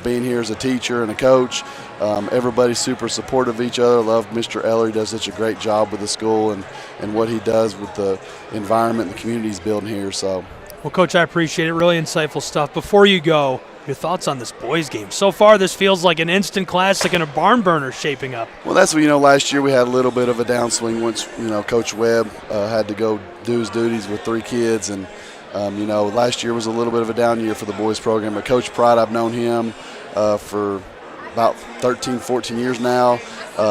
being here as a teacher and a coach. Everybody's super supportive of each other. I love Mr. Eller. He does such a great job with the school and what he does with the environment and the community he's building here. So, well, Coach, I appreciate it. Really insightful stuff. Before you go, your thoughts on this boys game? So far, this feels like an instant classic and a barn burner shaping up. Well, that's what, last year we had a little bit of a downswing once, Coach Webb had to go do his duties with 3 kids. And, last year was a little bit of a down year for the boys program. But Coach Pride, I've known him for about 13, 14 years now.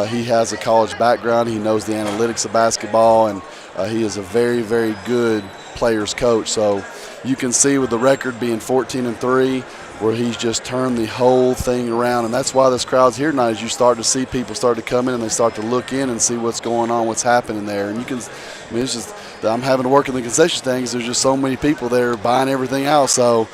He has a college background. He knows the analytics of basketball, and he is a very, very good players coach. So you can see with the record being 14-3, where he's just turned the whole thing around. And that's why this crowd's here tonight, is you start to see people start to come in and they start to look in and see what's going on, what's happening there. And it's just, I'm having to work in the concession stand because there's just so many people there buying everything out. So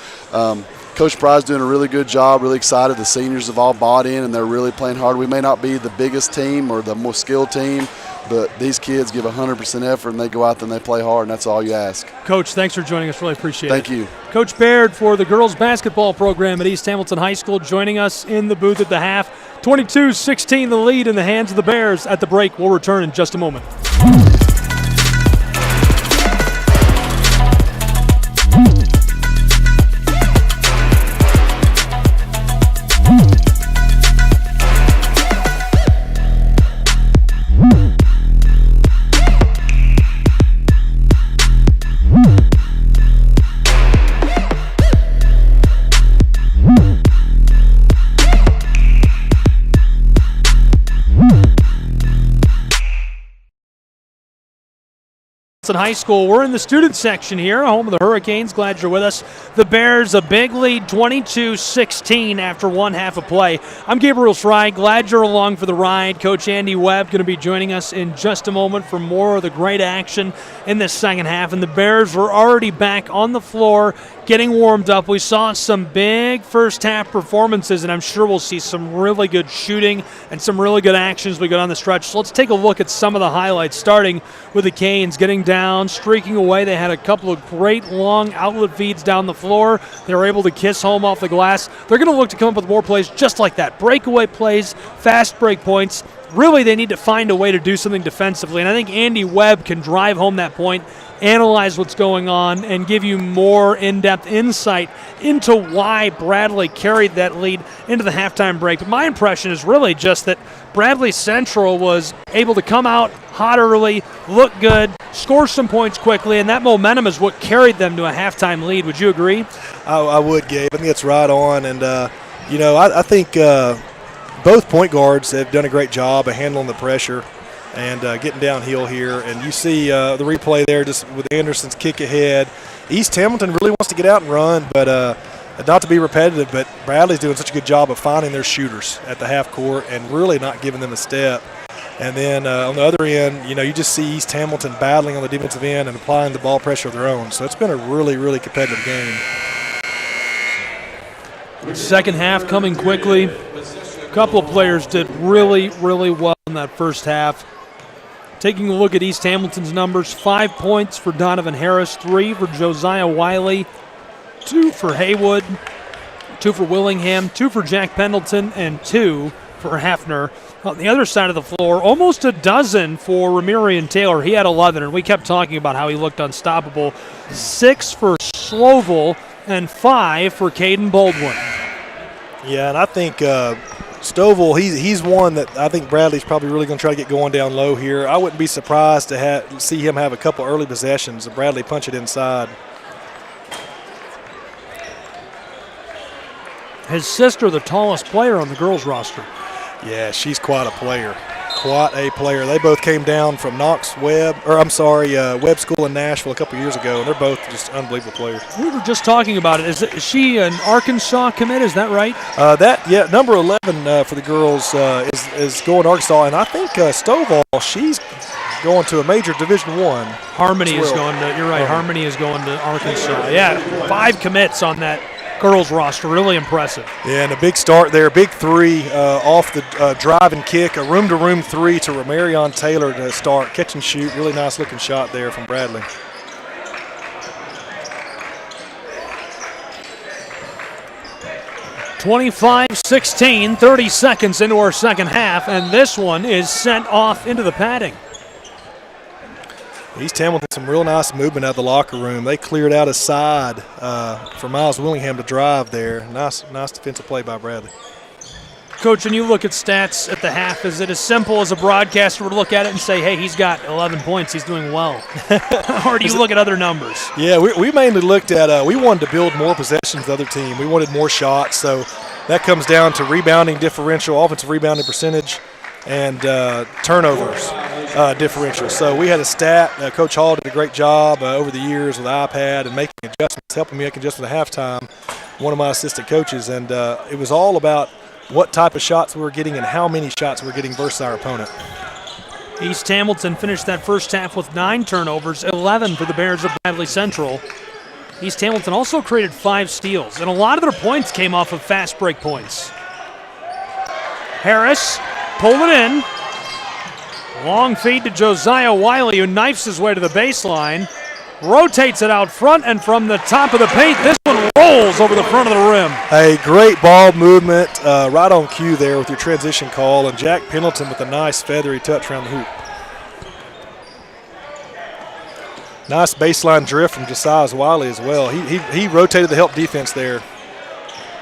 Coach Pryde's doing a really good job, really excited. The seniors have all bought in, and they're really playing hard. We may not be the biggest team or the most skilled team, but these kids give 100% effort, and they go out there and they play hard, and that's all you ask. Coach, thanks for joining us. Really appreciate it. Thank you. Coach Baird for the girls basketball program at East Hamilton High School joining us in the booth at the half. 22-16 the lead in the hands of the Bears at the break. We'll return in just a moment. Hamilton High School. We're in the student section here, home of the Hurricanes. Glad you're with us. The Bears, a big lead, 22-16 after one half of play. I'm Gabriel Fry. Glad you're along for the ride. Coach Andy Webb going to be joining us in just a moment for more of the great action in this second half. And the Bears were already back on the floor, getting warmed up. We saw some big first half performances, and I'm sure we'll see some really good shooting and some really good actions as we go down the stretch. So let's take a look at some of the highlights, starting with the Canes getting down, streaking away. They had a couple of great long outlet feeds down the floor. They were able to kiss home off the glass. They're going to look to come up with more plays just like that. Breakaway plays, fast break points. Really, they need to find a way to do something defensively, and I think Andy Webb can drive home that point, analyze what's going on, and give you more in-depth insight into why Bradley carried that lead into the halftime break. But my impression is really just that Bradley Central was able to come out hot early, look good, score some points quickly, and that momentum is what carried them to a halftime lead. Would you agree? I would, Gabe. I think it's right on. And, I think both point guards have done a great job of handling the pressure and getting downhill here. And you see the replay there just with Anderson's kick ahead. East Hamilton really wants to get out and run, but not to be repetitive, but Bradley's doing such a good job of finding their shooters at the half court and really not giving them a step. And then on the other end, you just see East Hamilton battling on the defensive end and applying the ball pressure of their own. So it's been a really, really competitive game. Second half coming quickly. A couple of players did really, really well in that first half. Taking a look at East Hamilton's numbers, 5 points for Donovan Harris, 3 for Josiah Wiley, 2 for Haywood, 2 for Willingham, 2 for Jack Pendleton, and 2 for Hefner. On the other side of the floor, almost a dozen for Ramirian Taylor. He had 11, and we kept talking about how he looked unstoppable. 6 for Slovell and 5 for Caden Baldwin. Yeah, and I think Stovall, he's one that I think Bradley's probably really going to try to get going down low here. I wouldn't be surprised to see him have a couple early possessions and Bradley punch it inside. His sister, the tallest player on the girls' roster. Yeah, she's quite a player. Quite a player. They both came down from Webb School in Nashville a couple years ago, and they're both just unbelievable players. We were just talking about it. Is she an Arkansas commit? Is that right? Number 11 for the girls is going to Arkansas, and I think Stovall, she's going to a major Division I. Harmony is going to. You're right. Harmony is going to Arkansas. Yeah, 5 commits on that girls roster. Really impressive. Yeah, and a big start there. Big 3 off the drive and kick. A room-to-room 3 to Ramirian Taylor to start. Catch and shoot. Really nice-looking shot there from Bradley. (25-16), 30 seconds into our second half, and this one is sent off into the padding. East Hamilton, some real nice movement out of the locker room. They cleared out a side for Miles Willingham to drive there. Nice defensive play by Bradley. Coach, when you look at stats at the half, is it as simple as a broadcaster would look at it and say, hey, he's got 11 points, he's doing well? Or do you look at other numbers? Yeah, we mainly looked at we wanted to build more possessions the other team. We wanted more shots, so that comes down to rebounding differential, offensive rebounding percentage, and turnovers differential. So we had a stat. Coach Hall did a great job over the years with iPad and making adjustments, helping me make adjustments at halftime, one of my assistant coaches. And it was all about what type of shots we were getting and how many shots we were getting versus our opponent. East Hamilton finished that first half with 9 turnovers, 11 for the Bears of Bradley Central. East Hamilton also created 5 steals, and a lot of their points came off of fast break points. Harris pulled it in. Long feed to Josiah Wiley, who knifes his way to the baseline. Rotates it out front, and from the top of the paint, this one rolls over the front of the rim. A great ball movement, right on cue there with your transition call, and Jack Pendleton with a nice feathery touch around the hoop. Nice baseline drift from Josiah Wiley as well. He rotated the help defense there.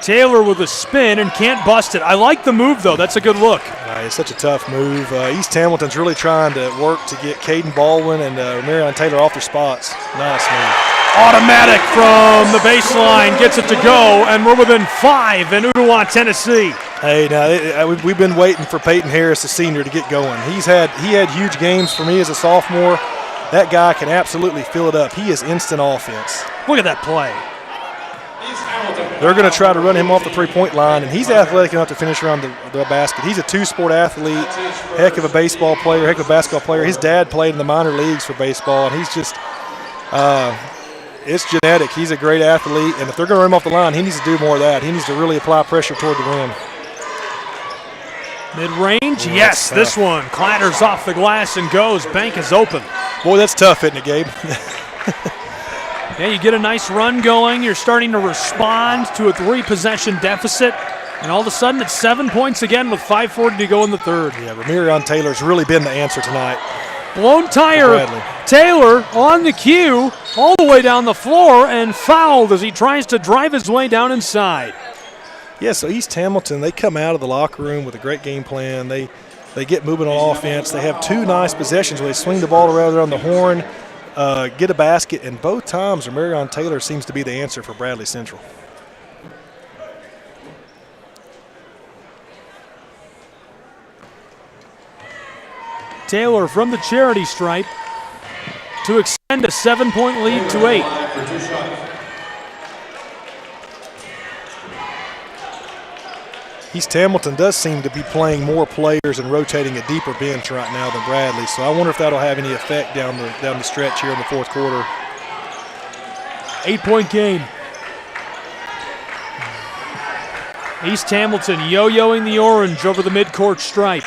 Taylor with a spin and can't bust it. I like the move, though. That's a good look. It's such a tough move. East Hamilton's really trying to work to get Caden Baldwin and Marion Taylor off their spots. Nice move. Automatic from the baseline, gets it to go, and we're within 5 in Ooltewah, Tennessee. Hey, now we've been waiting for Peyton Harris, the senior, to get going. He had huge games for me as a sophomore. that guy can absolutely fill it up. He is instant offense. Look at that play. They're going to try to run him off the three-point line, and he's athletic enough to finish around the basket. He's a two-sport athlete, heck of a baseball player, heck of a basketball player. His dad played in the minor leagues for baseball, and he's just it's genetic. He's a great athlete, and if they're going to run him off the line, he needs to do more of that. He needs to really apply pressure toward the rim. Mid-range, yes, this one clatters off the glass and goes. Bank is open. Boy, that's tough, isn't it, Gabe? Yeah, you get a nice run going. You're starting to respond to a 3-possession deficit. And all of a sudden, it's 7 points again with 5:40 to go in the third. Yeah, Ramirion Taylor's really been the answer tonight. Blown tire. Taylor on the cue, all the way down the floor, and fouled as he tries to drive his way down inside. Yeah, so East Hamilton, they come out of the locker room with a great game plan. They get moving on offense. They have 2 nice possessions where they swing the ball around there on the horn, get a basket, and both times Ramirion Taylor seems to be the answer for Bradley Central. Taylor from the charity stripe to extend a 7-point lead to 8. East Hamilton does seem to be playing more players and rotating a deeper bench right now than Bradley, so I wonder if that'll have any effect down the stretch here in the fourth quarter. 8-point game. East Hamilton yo-yoing the orange over the midcourt stripe.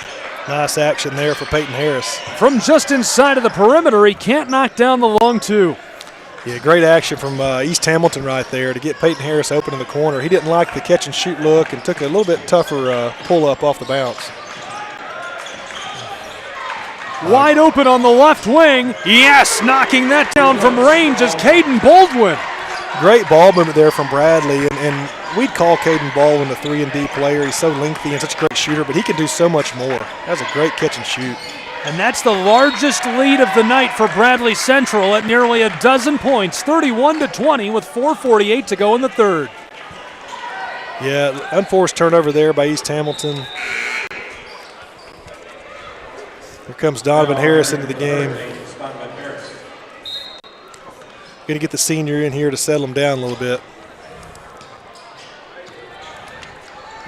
Nice action there for Peyton Harris. From just inside of the perimeter, he can't knock down the long 2. Yeah, great action from East Hamilton right there to get Peyton Harris open in the corner. He didn't like the catch-and-shoot look and took a little bit tougher pull-up off the bounce. Wide open on the left wing. Yes, knocking that down from range is Caden Baldwin. Great ball movement there from Bradley, and we'd call Caden Baldwin a 3-and-D player. He's so lengthy and such a great shooter, but he can do so much more. That was a great catch-and-shoot. And that's the largest lead of the night for Bradley Central at nearly a dozen points, 31-20 with 4:48 to go in the third. Yeah, unforced turnover there by East Hamilton. Here comes Donovan Harris into the game. Going to get the senior in here to settle him down a little bit.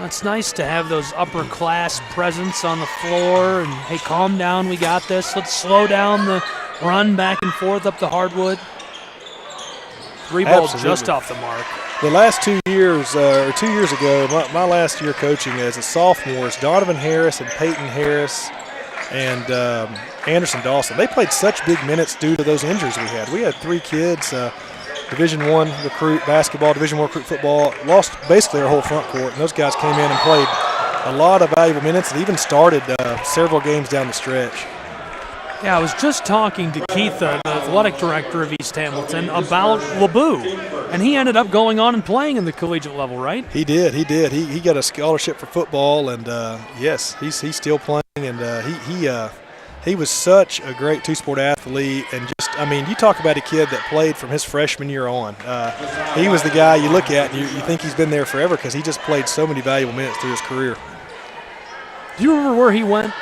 It's nice to have those upper-class presence on the floor and, hey, calm down, we got this. Let's slow down the run back and forth up the hardwood. 3 ball just off the mark. The last 2 years, or 2 years ago, my last year coaching as a sophomore, Donovan Harris and Peyton Harris and Anderson Dawson, they played such big minutes due to those injuries we had. We had 3 kids, Division I recruit basketball, Division I recruit football, lost basically our whole front court, and those guys came in and played a lot of valuable minutes and even started several games down the stretch. Yeah, I was just talking to Keith, the athletic director of East Hamilton, about LeBou, and he ended up going on and playing in the collegiate level, right? He did. He got a scholarship for football, and yes, he's still playing, and he was such a great two-sport athlete, and just, I mean, you talk about a kid that played from his freshman year on. He was the guy you look at and you think he's been there forever because he just played so many valuable minutes through his career. Do you remember where he went?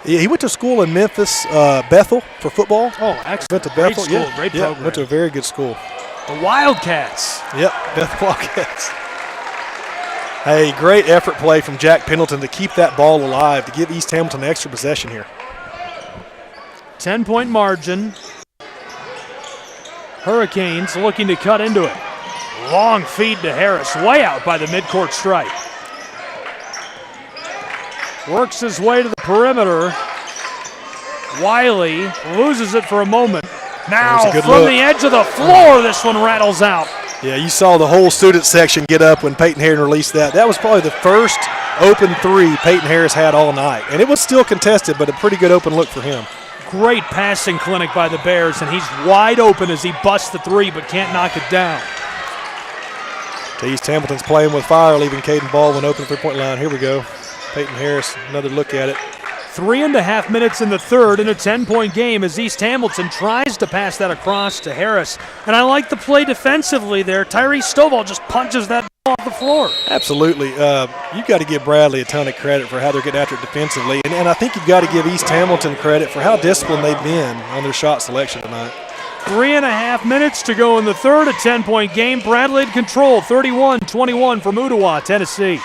Yeah, he went to school in Memphis, Bethel, for football. Oh, excellent. Went to Bethel. Great school, great program. Went to a very good school. The Wildcats. Yep, Bethel Wildcats. Hey, great effort play from Jack Pendleton to keep that ball alive, to give East Hamilton an extra possession here. 10-point margin. Hurricanes looking to cut into it. Long feed to Harris, way out by the midcourt stripe. Works his way to the perimeter. Wiley loses it for a moment. Now from the edge of the floor, this one rattles out. Yeah, you saw the whole student section get up when Peyton Harris released that. That was probably the first open 3 Peyton Harris had all night. And it was still contested, but a pretty good open look for him. Great passing clinic by the Bears, and he's wide open as he busts the 3 but can't knock it down. East Hamilton's playing with fire, leaving Caden Baldwin open 3-point line. Here we go. Peyton Harris, another look at it. 3.5 minutes in the third in a 10-point game as East Hamilton tries to pass that across to Harris. And I like the play defensively there. Tyrese Stovall just punches that ball off the floor. Absolutely. You've got to give Bradley a ton of credit for how they're getting after it defensively. And I think you've got to give East Hamilton credit for how disciplined they've been on their shot selection tonight. 3.5 minutes to go in the third, a 10-point game. Bradley in control, 31-21 from Ooltewah, Tennessee.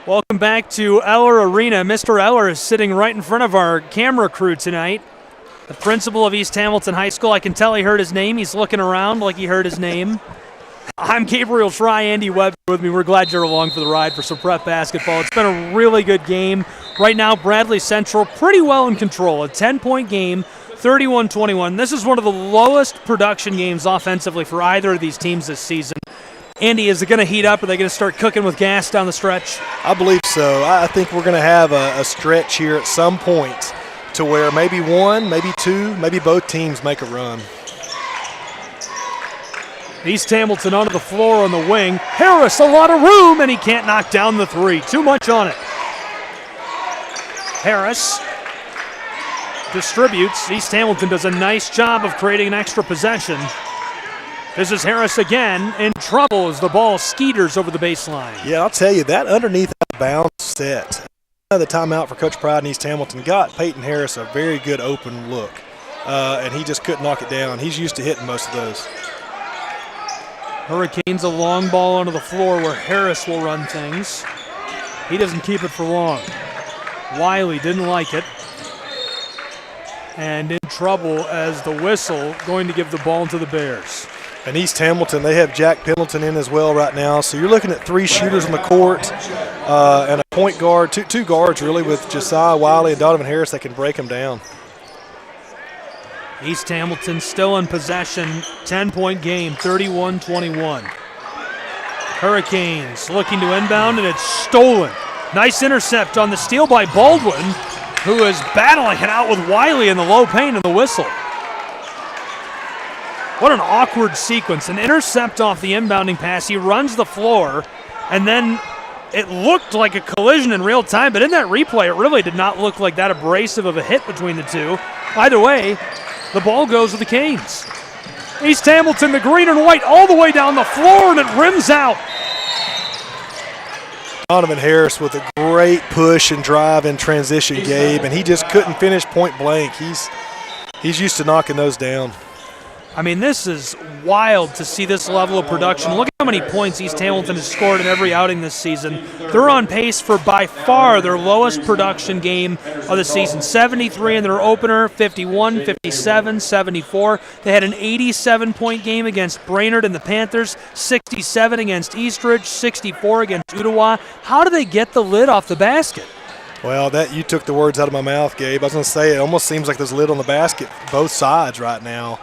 Welcome back to Eller Arena. Mr. Eller is sitting right in front of our camera crew tonight. The principal of East Hamilton High School. I can tell he heard his name. He's looking around like he heard his name. I'm Gabriel Fry, Andy Webb with me. We're glad you're along for the ride for some prep basketball. It's been a really good game. Right now, Bradley Central pretty well in control. A 10-point game, 31-21. This is one of the lowest production games offensively for either of these teams this season. Andy, is it going to heat up? Are they going to start cooking with gas down the stretch? I believe so. I think we're going to have a stretch here at some point to where maybe one, maybe two, maybe both teams make a run. East Hamilton onto the floor on the wing. Harris, a lot of room, and he can't knock down the three. Too much on it. Harris distributes. East Hamilton does a nice job of creating an extra possession. This is Harris again in trouble as the ball skeeters over the baseline. Yeah, I'll tell you, that underneath that bounce set, the timeout for Coach Pride in East Hamilton got Peyton Harris a very good open look, and he just couldn't knock it down. He's used to hitting most of those. Hurricanes a long ball onto the floor where Harris will run things. He doesn't keep it for long. Wiley didn't like it. And in trouble as the whistle going to give the ball to the Bears. And East Hamilton, they have Jack Pendleton in as well right now. So you're looking at three shooters on the court and a point guard, two guards really, with Josiah Wiley and Donovan Harris that can break them down. East Hamilton still in possession, 10-point game, 31-21. Hurricanes looking to inbound, and it's stolen. Nice intercept on the steal by Baldwin, who is battling it out with Wiley in the low paint and the whistle. What an awkward sequence. An intercept off the inbounding pass. He runs the floor, and then it looked like a collision in real time, but in that replay, it really did not look like that abrasive of a hit between the two. Either way, the ball goes with the Canes. East Hamilton, the green and white, all the way down the floor, and it rims out. Donovan Harris with a great push and drive in transition, Gabe, and he just couldn't finish point blank. He's used to knocking those down. I mean, this is wild to see this level of production. Look at how many points East Hamilton has scored in every outing this season. They're on pace for by far their lowest production game of the season. 73 in their opener, 51, 57, 74. They had an 87-point game against Brainerd and the Panthers, 67 against Eastridge, 64 against Ooltewah. How do they get the lid off the basket? Well, you took the words out of my mouth, Gabe. I was going to say it almost seems like there's a lid on the basket both sides right now.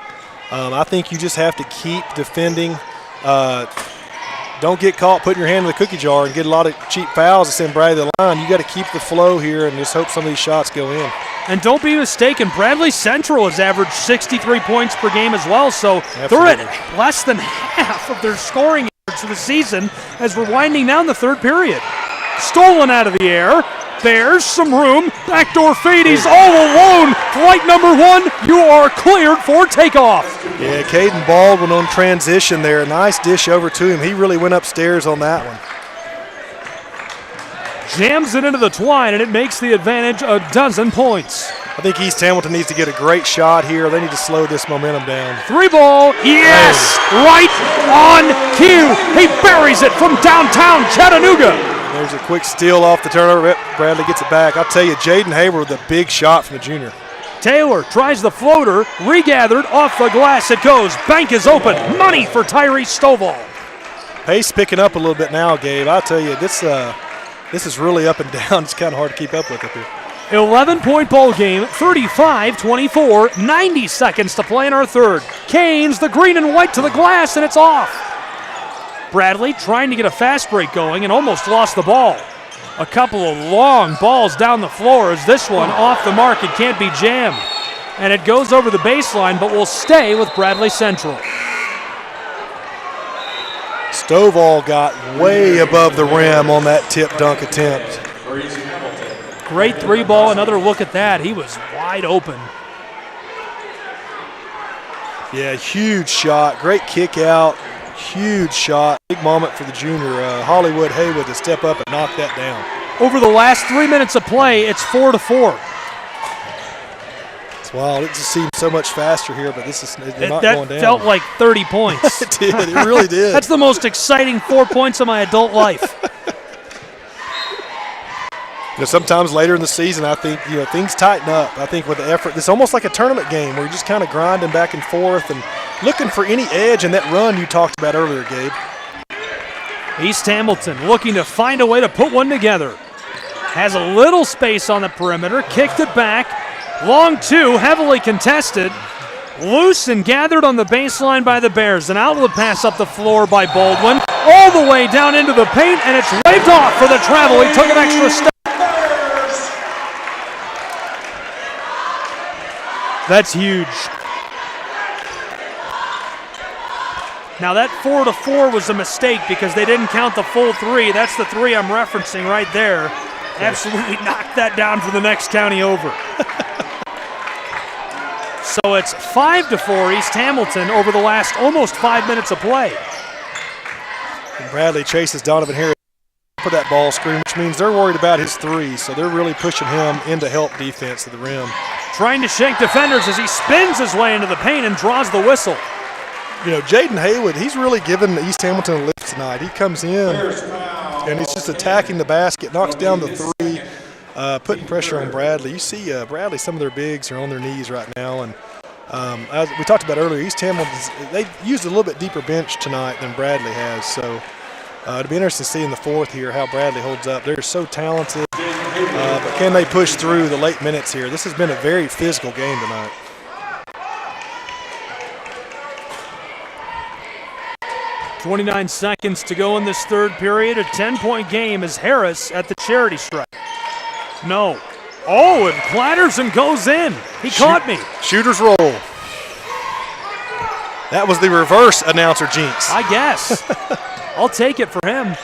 I think you just have to keep defending. Don't get caught putting your hand in the cookie jar and get a lot of cheap fouls and send Bradley to the line. You got to keep the flow here and just hope some of these shots go in. And don't be mistaken, Bradley Central has averaged 63 points per game as well, so Absolutely. They're at less than half of their scoring average for the season as we're winding down the third period. Stolen out of the air. There's some room. Backdoor fade. He's all alone. Flight number one, you are cleared for takeoff. Yeah, Caden Baldwin on transition there. Nice dish over to him. He really went upstairs on that one. Jams it into the twine, and it makes the advantage a dozen points. I think East Hamilton needs to get a great shot here. They need to slow this momentum down. Three ball. Yes! Right on cue. He buries it from downtown Chattanooga. There's a quick steal off the turnover. Bradley gets it back. I'll tell you, Jaden Hayward with a big shot from the junior. Taylor tries the floater, regathered off the glass. It goes. Bank is open. Money for Tyrese Stovall. Pace picking up a little bit now, Gabe. I'll tell you, this is really up and down. It's kind of hard to keep up with up here. 11-point ball game, 35-24, 90 seconds to play in our third. Canes, the green and white to the glass, and it's off. Bradley trying to get a fast break going and almost lost the ball. A couple of long balls down the floor as this one off the mark. It can't be jammed. And it goes over the baseline, but will stay with Bradley Central. Stovall got way above the rim on that tip dunk attempt. Great three ball, another look at that. He was wide open. Yeah, huge shot, great kick out, huge shot. Big moment for the junior, Hollywood Haywood, to step up and knock that down. Over the last 3 minutes of play, it's 4-4. It's wild. It just seems so much faster here, but this is not going down. That felt like 30 points. It did. It really did. That's the most exciting 4 points of my adult life. Sometimes later in the season, I think things tighten up. I think with the effort, it's almost like a tournament game where you're just kind of grinding back and forth and looking for any edge in that run you talked about earlier, Gabe. East Hamilton looking to find a way to put one together. Has a little space on the perimeter, kicked it back. Long two, heavily contested. Loose and gathered on the baseline by the Bears. An outlet pass up the floor by Baldwin. All the way down into the paint, and it's waved off for the travel. He took an extra step. That's huge. Now that 4-4 was a mistake because they didn't count the full three. That's the three I'm referencing right there. Absolutely knocked that down for the next county over. So it's 5-4 East Hamilton over the last almost 5 minutes of play. And Bradley chases Donovan Harris for that ball screen, which means they're worried about his three, so they're really pushing him into help defense at the rim. Trying to shake defenders as he spins his way into the paint and draws the whistle. Jaden Haywood, he's really given East Hamilton a lift tonight. He comes in and he's just attacking the basket, knocks down the three, putting pressure on Bradley. You see Bradley, some of their bigs are on their knees right now. And as we talked about earlier, East Hamilton, they've used a little bit deeper bench tonight than Bradley has. So it'll be interesting to see in the fourth here how Bradley holds up. They're so talented, but can they push through the late minutes here? This has been a very physical game tonight. .29 seconds to go in this third period. A 10-point game as Harris at the charity stripe. No. Oh, it clatters and goes in. He caught me. Shooter's roll. That was the reverse announcer jinx. I guess. I'll take it for him.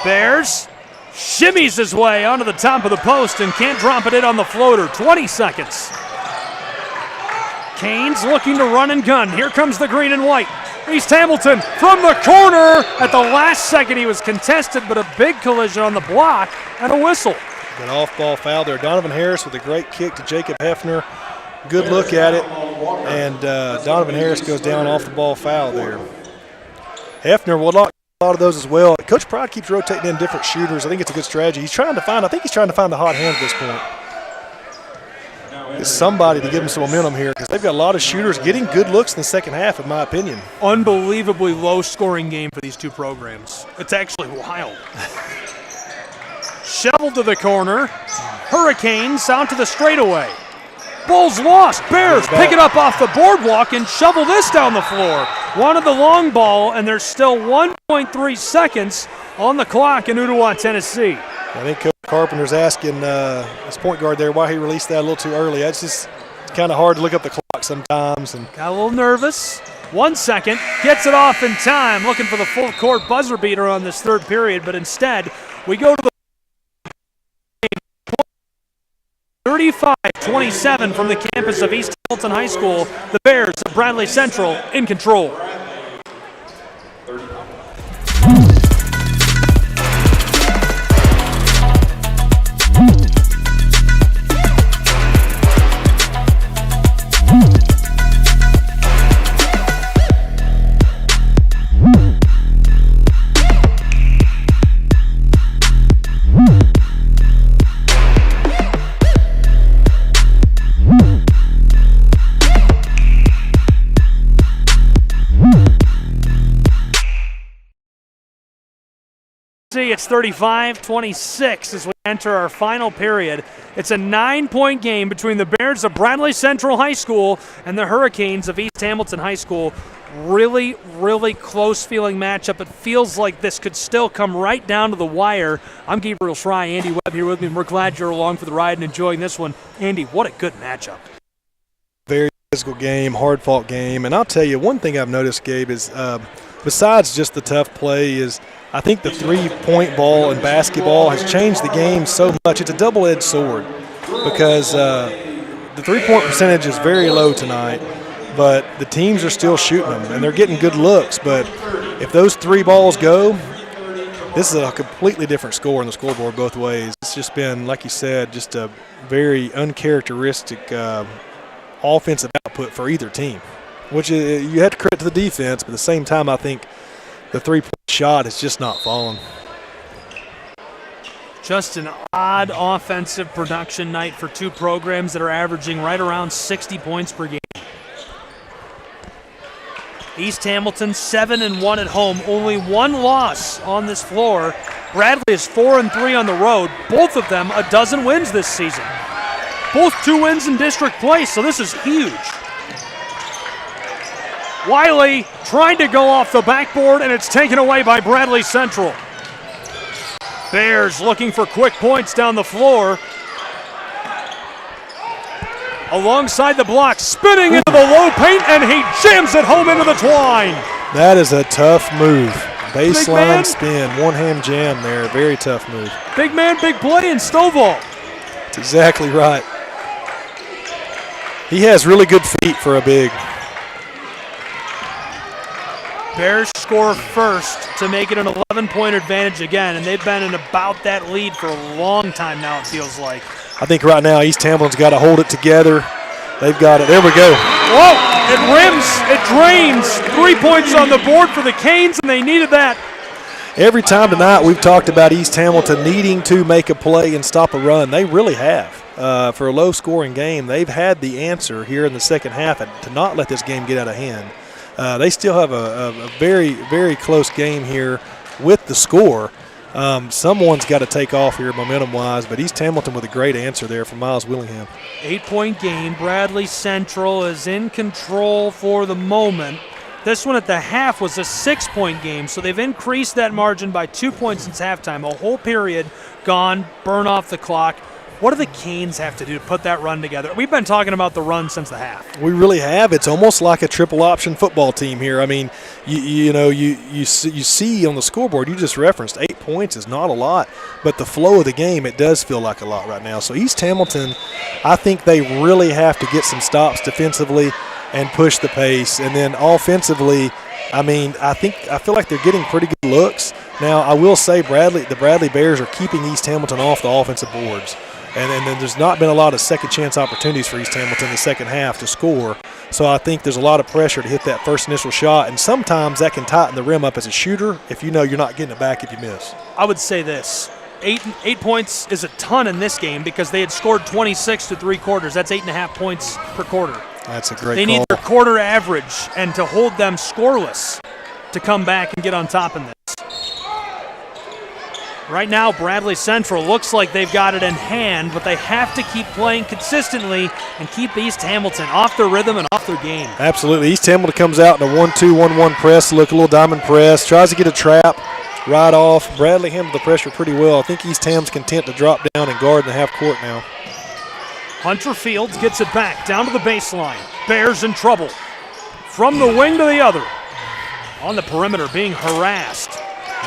Bears shimmies his way onto the top of the post and can't drop it in on the floater. 20 seconds. Canes looking to run and gun. Here comes the green and white. East Hamilton from the corner. At the last second he was contested, but a big collision on the block and a whistle. An off-ball foul there. Donovan Harris with a great kick to Jacob Hefner. Good look at it. And Donovan Harris goes down off the ball foul there. Hefner will lock a lot of those as well. Coach Pride keeps rotating in different shooters. I think it's a good strategy. I think he's trying to find the hot hand at this point. It's somebody to give them some momentum here because they've got a lot of shooters getting good looks in the second half, in my opinion. Unbelievably low-scoring game for these two programs. It's actually wild. Shoveled to the corner. Hurricanes out to the straightaway. Ball's lost. Bears pick it up off the boardwalk and shovel this down the floor. Wanted the long ball, and there's still 1.3 seconds on the clock in Ooltewah, Tennessee. I think Coach Carpenter's asking his point guard there why he released that a little too early. It's just kind of hard to look up the clock sometimes. And got a little nervous. 1 second. Gets it off in time. Looking for the full court buzzer beater on this third period, but instead we go to the 35-27 from the campus of East Hamilton High School. The Bears of Bradley Central in control. See, it's 35-26 as we enter our final period. It's a 9-point game between the Bears of Bradley Central High School and the Hurricanes of East Hamilton High School. Really, really close feeling matchup. It feels like this could still come right down to the wire. I'm Gabriel Fry, Andy Webb here with me, and we're glad you're along for the ride and enjoying this one. Andy, what a good matchup. Very physical game, hard-fought game. And I'll tell you, one thing I've noticed, Gabe, is besides just the tough play is I think the three-point ball in basketball has changed the game so much. It's a double-edged sword because the three-point percentage is very low tonight, but the teams are still shooting them, and they're getting good looks. But if those three balls go, this is a completely different score on the scoreboard both ways. It's just been, like you said, just a very uncharacteristic offensive output for either team, which you have to credit to the defense, but at the same time I think the three-point shot has just not fallen. Just an odd offensive production night for two programs that are averaging right around 60 points per game. East Hamilton 7-1 at home, only one loss on this floor. Bradley is 4-3 on the road, both of them a dozen wins this season. Both 2 wins in district play, so this is huge. Wiley trying to go off the backboard, and it's taken away by Bradley Central. Bears looking for quick points down the floor. Alongside the block, spinning into the low paint, and he jams it home into the twine. That is a tough move. Baseline spin, one-hand jam there, very tough move. Big man, big play in Stovall. That's exactly right. He has really good feet for a big. Bears score first to make it an 11-point advantage again, and they've been in about that lead for a long time now, it feels like. I think right now East Hamilton's got to hold it together. They've got it. There we go. Whoa! It rims. It drains. 3 points on the board for the Canes, and they needed that. Every time tonight we've talked about East Hamilton needing to make a play and stop a run. They really have. For a low-scoring game, they've had the answer here in the second half to not let this game get out of hand. They still have a very, very close game here with the score. Someone's got to take off here momentum-wise, but East Hamilton with a great answer there from Miles Willingham. 8-point game. Bradley Central is in control for the moment. This one at the half was a 6-point game, so they've increased that margin by 2 points since halftime. A whole period gone, burn off the clock. What do the Canes have to do to put that run together? We've been talking about the run since the half. We really have. It's almost like a triple option football team here. I mean, you see on the scoreboard, you just referenced 8 points is not a lot, but the flow of the game, it does feel like a lot right now. So East Hamilton, I think they really have to get some stops defensively and push the pace. And then offensively, I mean, I feel like they're getting pretty good looks. Now, I will say the Bradley Bears are keeping East Hamilton off the offensive boards. And then there's not been a lot of second-chance opportunities for East Hamilton in the second half to score. So I think there's a lot of pressure to hit that first initial shot, and sometimes that can tighten the rim up as a shooter if you know you're not getting it back if you miss. I would say this. 8 points is a ton in this game because they had scored 26 to 3 quarters. That's 8.5 points per quarter. That's a great They need their quarter average and to hold them scoreless to come back and get on top in this. Right now, Bradley Central looks like they've got it in hand, but they have to keep playing consistently and keep East Hamilton off their rhythm and off their game. Absolutely. East Hamilton comes out in a 1-2-1-1 press, look a little diamond press, tries to get a trap right off. Bradley handled the pressure pretty well. I think East Ham's content to drop down and guard in the half court now. Hunter Fields gets it back down to the baseline. Bears in trouble. From the wing to the other. On the perimeter, being harassed.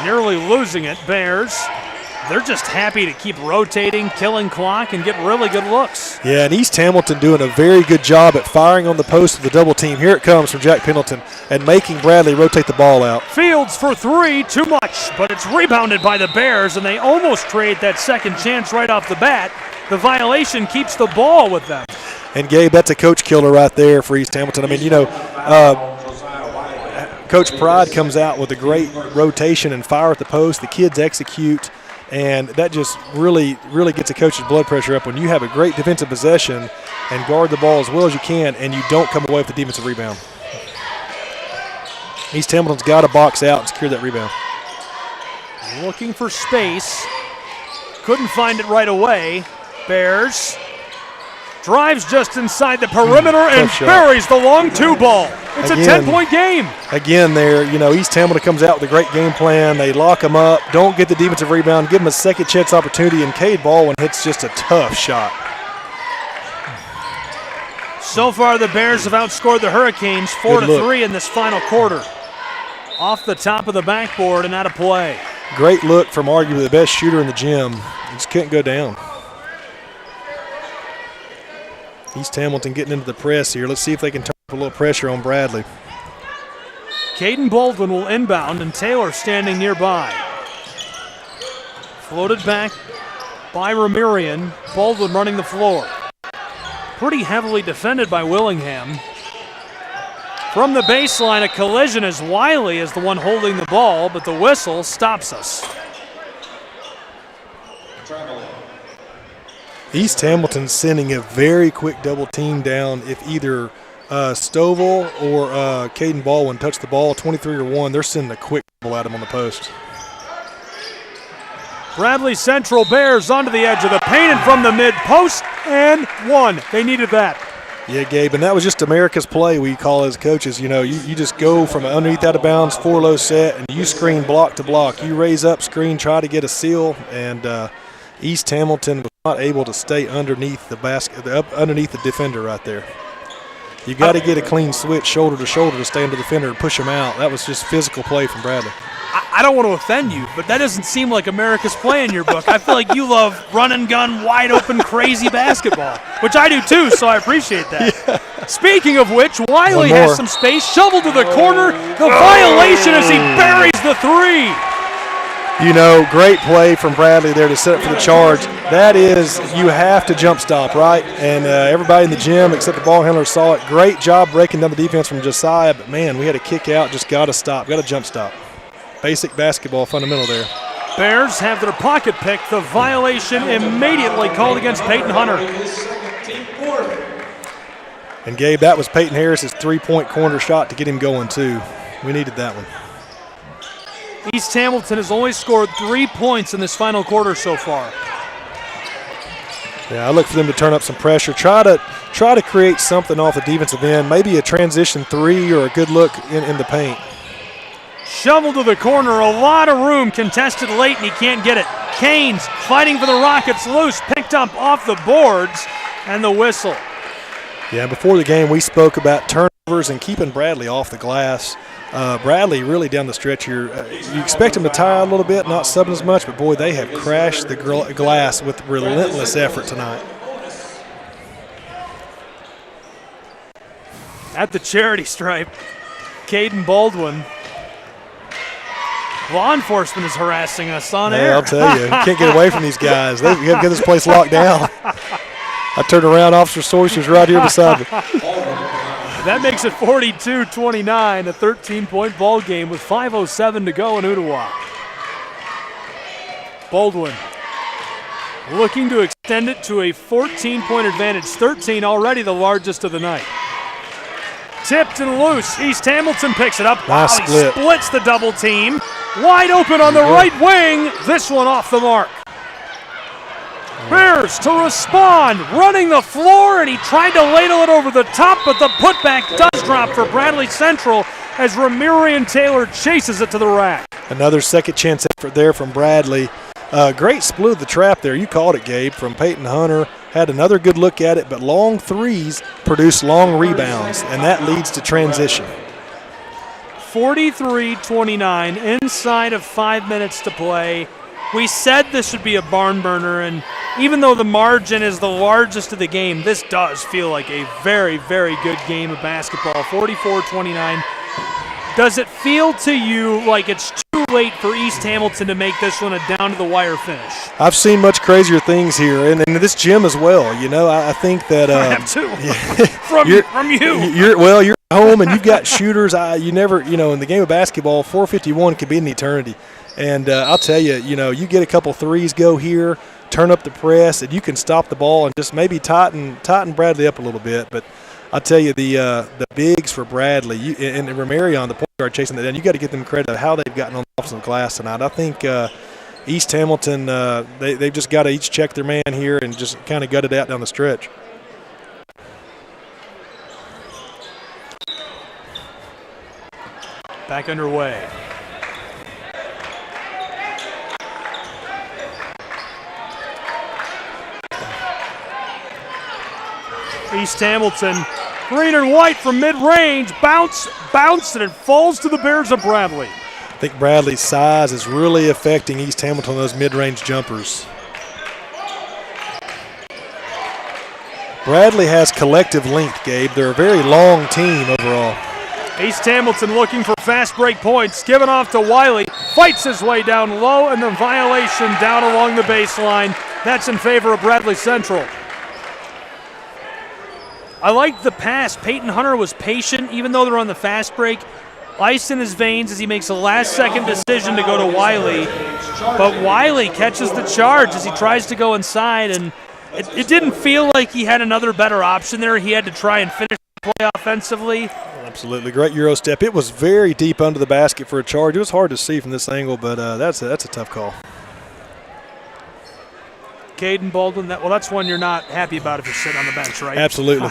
Nearly losing it, Bears. They're just happy to keep rotating, killing clock, and get really good looks. Yeah, and East Hamilton doing a very good job at firing on the post of the double team. Here it comes from Jack Pendleton and making Bradley rotate the ball out. Fields for 3, too much, but it's rebounded by the Bears, and they almost trade that second chance right off the bat. The violation keeps the ball with them. And, Gabe, that's a coach killer right there for East Hamilton. I mean, Coach Pride comes out with a great rotation and fire at the post. The kids execute, and that just really, really gets a coach's blood pressure up when you have a great defensive possession and guard the ball as well as you can, and you don't come away with the defensive rebound. East Hamilton's got to box out and secure that rebound. Looking for space. Couldn't find it right away. Bears drives just inside the perimeter and buries the long 2 ball. It's a 10-point game. Again there, East Hamilton comes out with a great game plan. They lock them up, don't get the defensive rebound, give them a second chance opportunity, and Cade Baldwin hits just a tough shot. So far, the Bears have outscored the Hurricanes 4-3 in this final quarter. Off the top of the backboard and out of play. Great look from arguably the best shooter in the gym. Just couldn't go down. East Hamilton getting into the press here. Let's see if they can turn up a little pressure on Bradley. Caden Baldwin will inbound, and Taylor standing nearby. Floated back by Ramirian. Baldwin running the floor. Pretty heavily defended by Willingham. From the baseline, a collision as Wiley is the one holding the ball, but the whistle stops us. East Hamilton sending a very quick double team down if either Stovall or Caden Baldwin touch the ball, 23 or 1, they're sending a quick double at him on the post. Bradley Central Bears onto the edge of the paint and from the mid-post, and 1. They needed that. Yeah, Gabe, and that was just America's play, we call as coaches. You just go from an underneath out of bounds, 4-low set, and you screen block to block. You raise up, screen, try to get a seal, and East Hamilton was not able to stay underneath the basket, underneath the defender right there. You got to get a clean switch shoulder to shoulder to stay under the defender and push him out. That was just physical play from Bradley. I don't want to offend you, but that doesn't seem like America's play in your book. I feel like you love run and gun, wide open, crazy basketball, which I do too, so I appreciate that. Yeah. Speaking of which, Wiley has some space, shovel to the corner, the violation as he buries the 3. Great play from Bradley there to set up for the charge. That is, you have to jump stop, right? And everybody in the gym except the ball handler saw it. Great job breaking down the defense from Josiah, but man, we had a kick out, just got to stop, got to jump stop. Basic basketball fundamental there. Bears have their pocket pick. The violation immediately called against Peyton Hunter. And Gabe, that was Peyton Harris's 3-point corner shot to get him going too. We needed that one. East Hamilton has only scored 3 points in this final quarter so far. Yeah, I look for them to turn up some pressure, try to create something off the defensive end, maybe a transition 3 or a good look in the paint. Shovel to the corner, a lot of room, contested late, and he can't get it. Canes fighting for the Rockets, loose, picked up off the boards, and the whistle. Yeah, before the game we spoke about turnovers and keeping Bradley off the glass. Bradley really down the stretch here. You expect him to tie out a little bit, not subbing as much, but boy, they have crashed the glass with relentless effort tonight. At the charity stripe, Caden Baldwin. Law enforcement is harassing us on air. I'll tell you can't get away from these guys. They got to get this place locked down. I turned around, Officer Soyer's right here beside me. That makes it 42-29, a 13-point ball game with 5:07 to go in Ooltewah. Baldwin looking to extend it to a 14-point advantage, 13 already the largest of the night. Tipped and loose. East Hamilton picks it up. Nice split. He splits the double team. Wide open on the right wing. This one off the mark. Bears to respond, running the floor, and he tried to ladle it over the top, but the putback does drop for Bradley Central as Ramirian Taylor chases it to the rack. Another second chance effort there from Bradley. Great split of the trap there. You called it, Gabe, from Peyton Hunter. Had another good look at it, but long threes produce long rebounds, and that leads to transition. 43-29, inside of 5 minutes to play. We said this would be a barn burner, and even though the margin is the largest of the game, this does feel like a very, very good game of basketball. 44-29. Does it feel to you like it's too late for East Hamilton to make this one a down-to-the-wire finish? I've seen much crazier things here, and in this gym as well. I think that I have too. From you. You're at home and you've got shooters. You never, in the game of basketball, 4:51 could be an eternity. And I'll tell you, you get a couple threes go here, turn up the press, and you can stop the ball and just maybe tighten Bradley up a little bit. But I'll tell you, the bigs for Bradley and Romarion, the point guard chasing that down, you got to give them credit of how they've gotten on the offensive glass tonight. I think East Hamilton, they've just got to each check their man here and just kind of gut it out down the stretch. Back underway. East Hamilton, green and white from mid-range, bounce, and it falls to the Bears of Bradley. I think Bradley's size is really affecting East Hamilton on those mid-range jumpers. Bradley has collective length, Gabe. They're a very long team overall. East Hamilton looking for fast break points, given off to Wiley, fights his way down low, and the violation down along the baseline. That's in favor of Bradley Central. I like the pass. Peyton Hunter was patient, even though they're on the fast break. Ice in his veins as he makes a last-second decision to go to Wiley. But Wiley catches the charge as he tries to go inside, and it didn't feel like he had another better option there. He had to try and finish the play offensively. Absolutely. Great Euro step. It was very deep under the basket for a charge. It was hard to see from this angle, but that's a tough call. Caden Baldwin, that's one you're not happy about if you're sitting on the bench, right? Absolutely.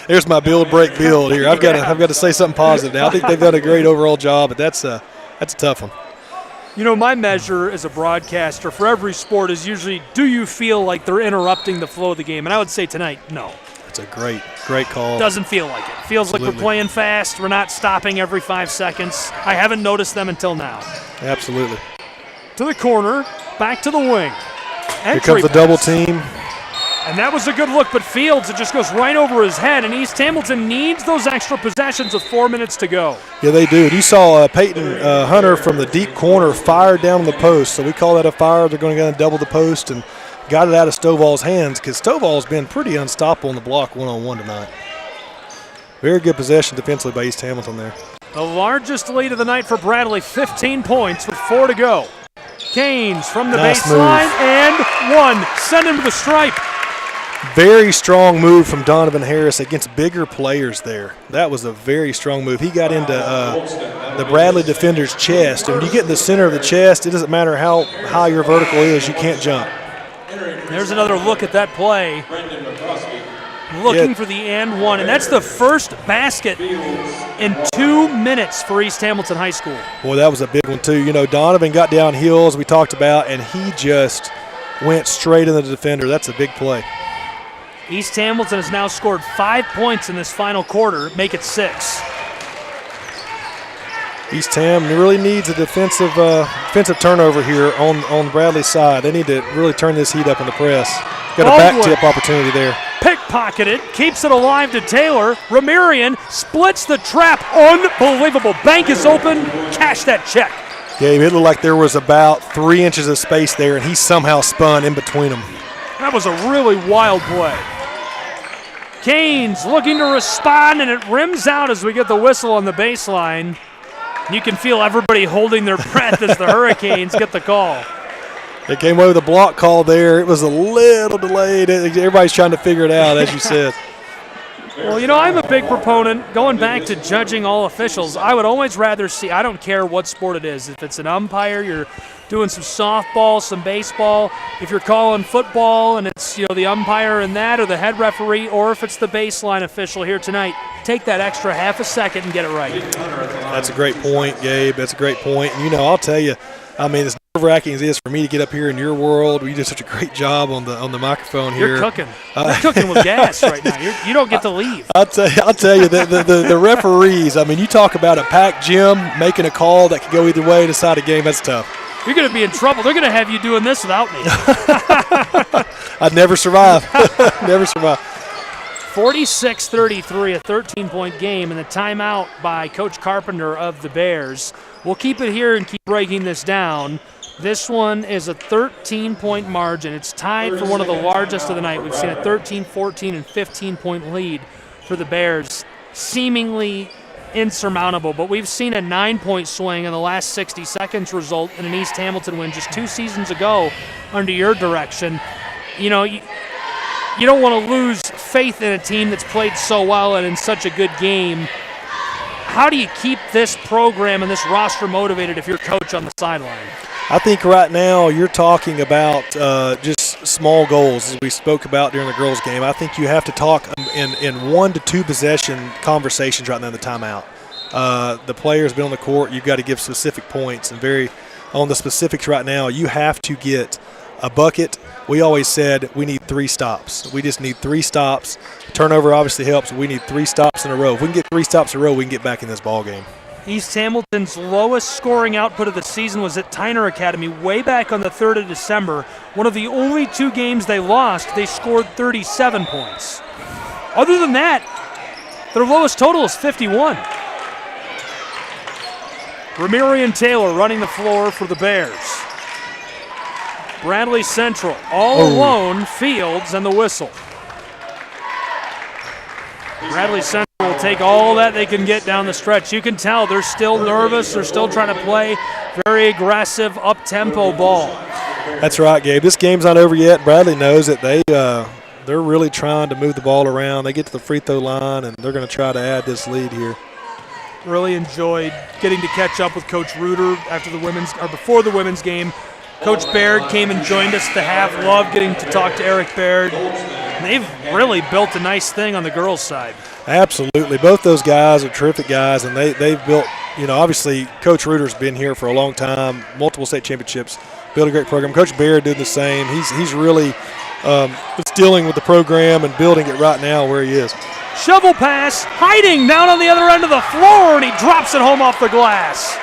There's my build, break, build here. I've got to say something positive now. I think they've done a great overall job, but that's a tough one. You know, my measure as a broadcaster for every sport is usually, do you feel like they're interrupting the flow of the game? And I would say tonight, no. That's a great call. Doesn't feel like it. Feels Absolutely. Like we're playing fast. We're not stopping every 5 seconds. I haven't noticed them until now. Absolutely. To the corner, back to the wing. Here comes the double team. And that was a good look, but Fields, it just goes right over his head, and East Hamilton needs those extra possessions with 4 minutes to go. Yeah, they do. You saw Peyton Hunter from the deep corner fired down the post, so we call that a fire. They're going to go and double the post and got it out of Stovall's hands because Stovall's been pretty unstoppable in the block one-on-one tonight. Very good possession defensively by East Hamilton there. The largest lead of the night for Bradley, 15 points with 4 to go. Canes from the baseline and one. Send him to the stripe. Very strong move from Donovan Harris against bigger players there. That was a very strong move. He got into the Bradley defender's chest. And when you get in the center of the chest, it doesn't matter how high your vertical is, you can't jump. There's another look at that play. Looking for the and one, and that's the first basket in 2 minutes for East Hamilton High School. Boy, that was a big one too. You know, Donovan got downhill as we talked about, and he just went straight into the defender. That's a big play. East Hamilton has now scored 5 points in this final quarter, make it 6. East Ham really needs a defensive turnover here on Bradley's side. They need to really turn this heat up in the press. Got a back tip opportunity there. Pickpocketed, keeps it alive to Taylor. Ramirian splits the trap. Unbelievable. Bank is open. Cash that check. Gabe, it looked like there was about 3 inches of space there, and he somehow spun in between them. That was a really wild play. Canes looking to respond, and it rims out as we get the whistle on the baseline. You can feel everybody holding their breath as the Hurricanes get the call. It came away with a block call there. It was a little delayed. Everybody's trying to figure it out, as you said. Well, you know, I'm a big proponent, going back to judging all officials, I would always rather see, I don't care what sport it is, if it's an umpire, you're doing some softball, some baseball, if you're calling football and it's, you know, the umpire and that or the head referee, or if it's the baseline official here tonight, take that extra half a second and get it right. That's a great point, Gabe. That's a great point. And, you know, I'll tell you, I mean, as nerve-wracking as it is for me to get up here in your world, you did such a great job on the microphone here. You're cooking. You're cooking with gas right now. You don't get to leave. I'll tell you the referees, I mean, you talk about a packed gym making a call that could go either way to decide a game, that's tough. You're going to be in trouble. They're going to have you doing this without me. I'd never survive. Never survive. 46-33, a 13-point game, and the timeout by Coach Carpenter of the Bears. We'll keep it here and keep breaking this down. This one is a 13-point margin. It's tied for one of the largest of the night. We've seen a 13, 14, and 15-point lead for the Bears. Seemingly insurmountable, but we've seen a 9-point swing in the last 60 seconds result in an East Hamilton win just 2 seasons ago under your direction. You know, you don't want to lose faith in a team that's played so well and in such a good game. How do you keep this program and this roster motivated if you're coach on the sideline? I think right now you're talking about just small goals, as we spoke about during the girls' game. I think you have to talk in 1 to 2 possession conversations right now in the timeout. The players been on the court. You've got to give specific points, and on the specifics right now, you have to get a bucket. We always said we need 3 stops. We just need 3 stops. Turnover obviously helps. We need 3 stops in a row. If we can get 3 stops in a row, we can get back in this ball game. East Hamilton's lowest scoring output of the season was at Tyner Academy way back on the 3rd of December. One of the only 2 games they lost, they scored 37 points. Other than that, their lowest total is 51. Ramirian Taylor running the floor for the Bears. Bradley Central all alone, Fields and the whistle. Bradley Central will take all that they can get down the stretch. You can tell they're still nervous. They're still trying to play very aggressive, up-tempo ball. That's right, Gabe. This game's not over yet. Bradley knows that they're really trying to move the ball around. They get to the free throw line, and they're going to try to add this lead here. Really enjoyed getting to catch up with Coach Reuter before the women's game. Coach Baird came and joined us at the half. Loved getting to talk to Eric Baird. And they've really built a nice thing on the girls' side. Absolutely. Both those guys are terrific guys, and they've built, obviously Coach Reuter's been here for a long time, multiple state championships, built a great program. Coach Baird did the same. He's really dealing with the program and building it right now where he is. Shovel pass, hiding down on the other end of the floor, and he drops it home off the glass.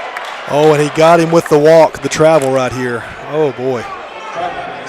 Oh, and he got him with the walk, the travel right here. Oh, boy.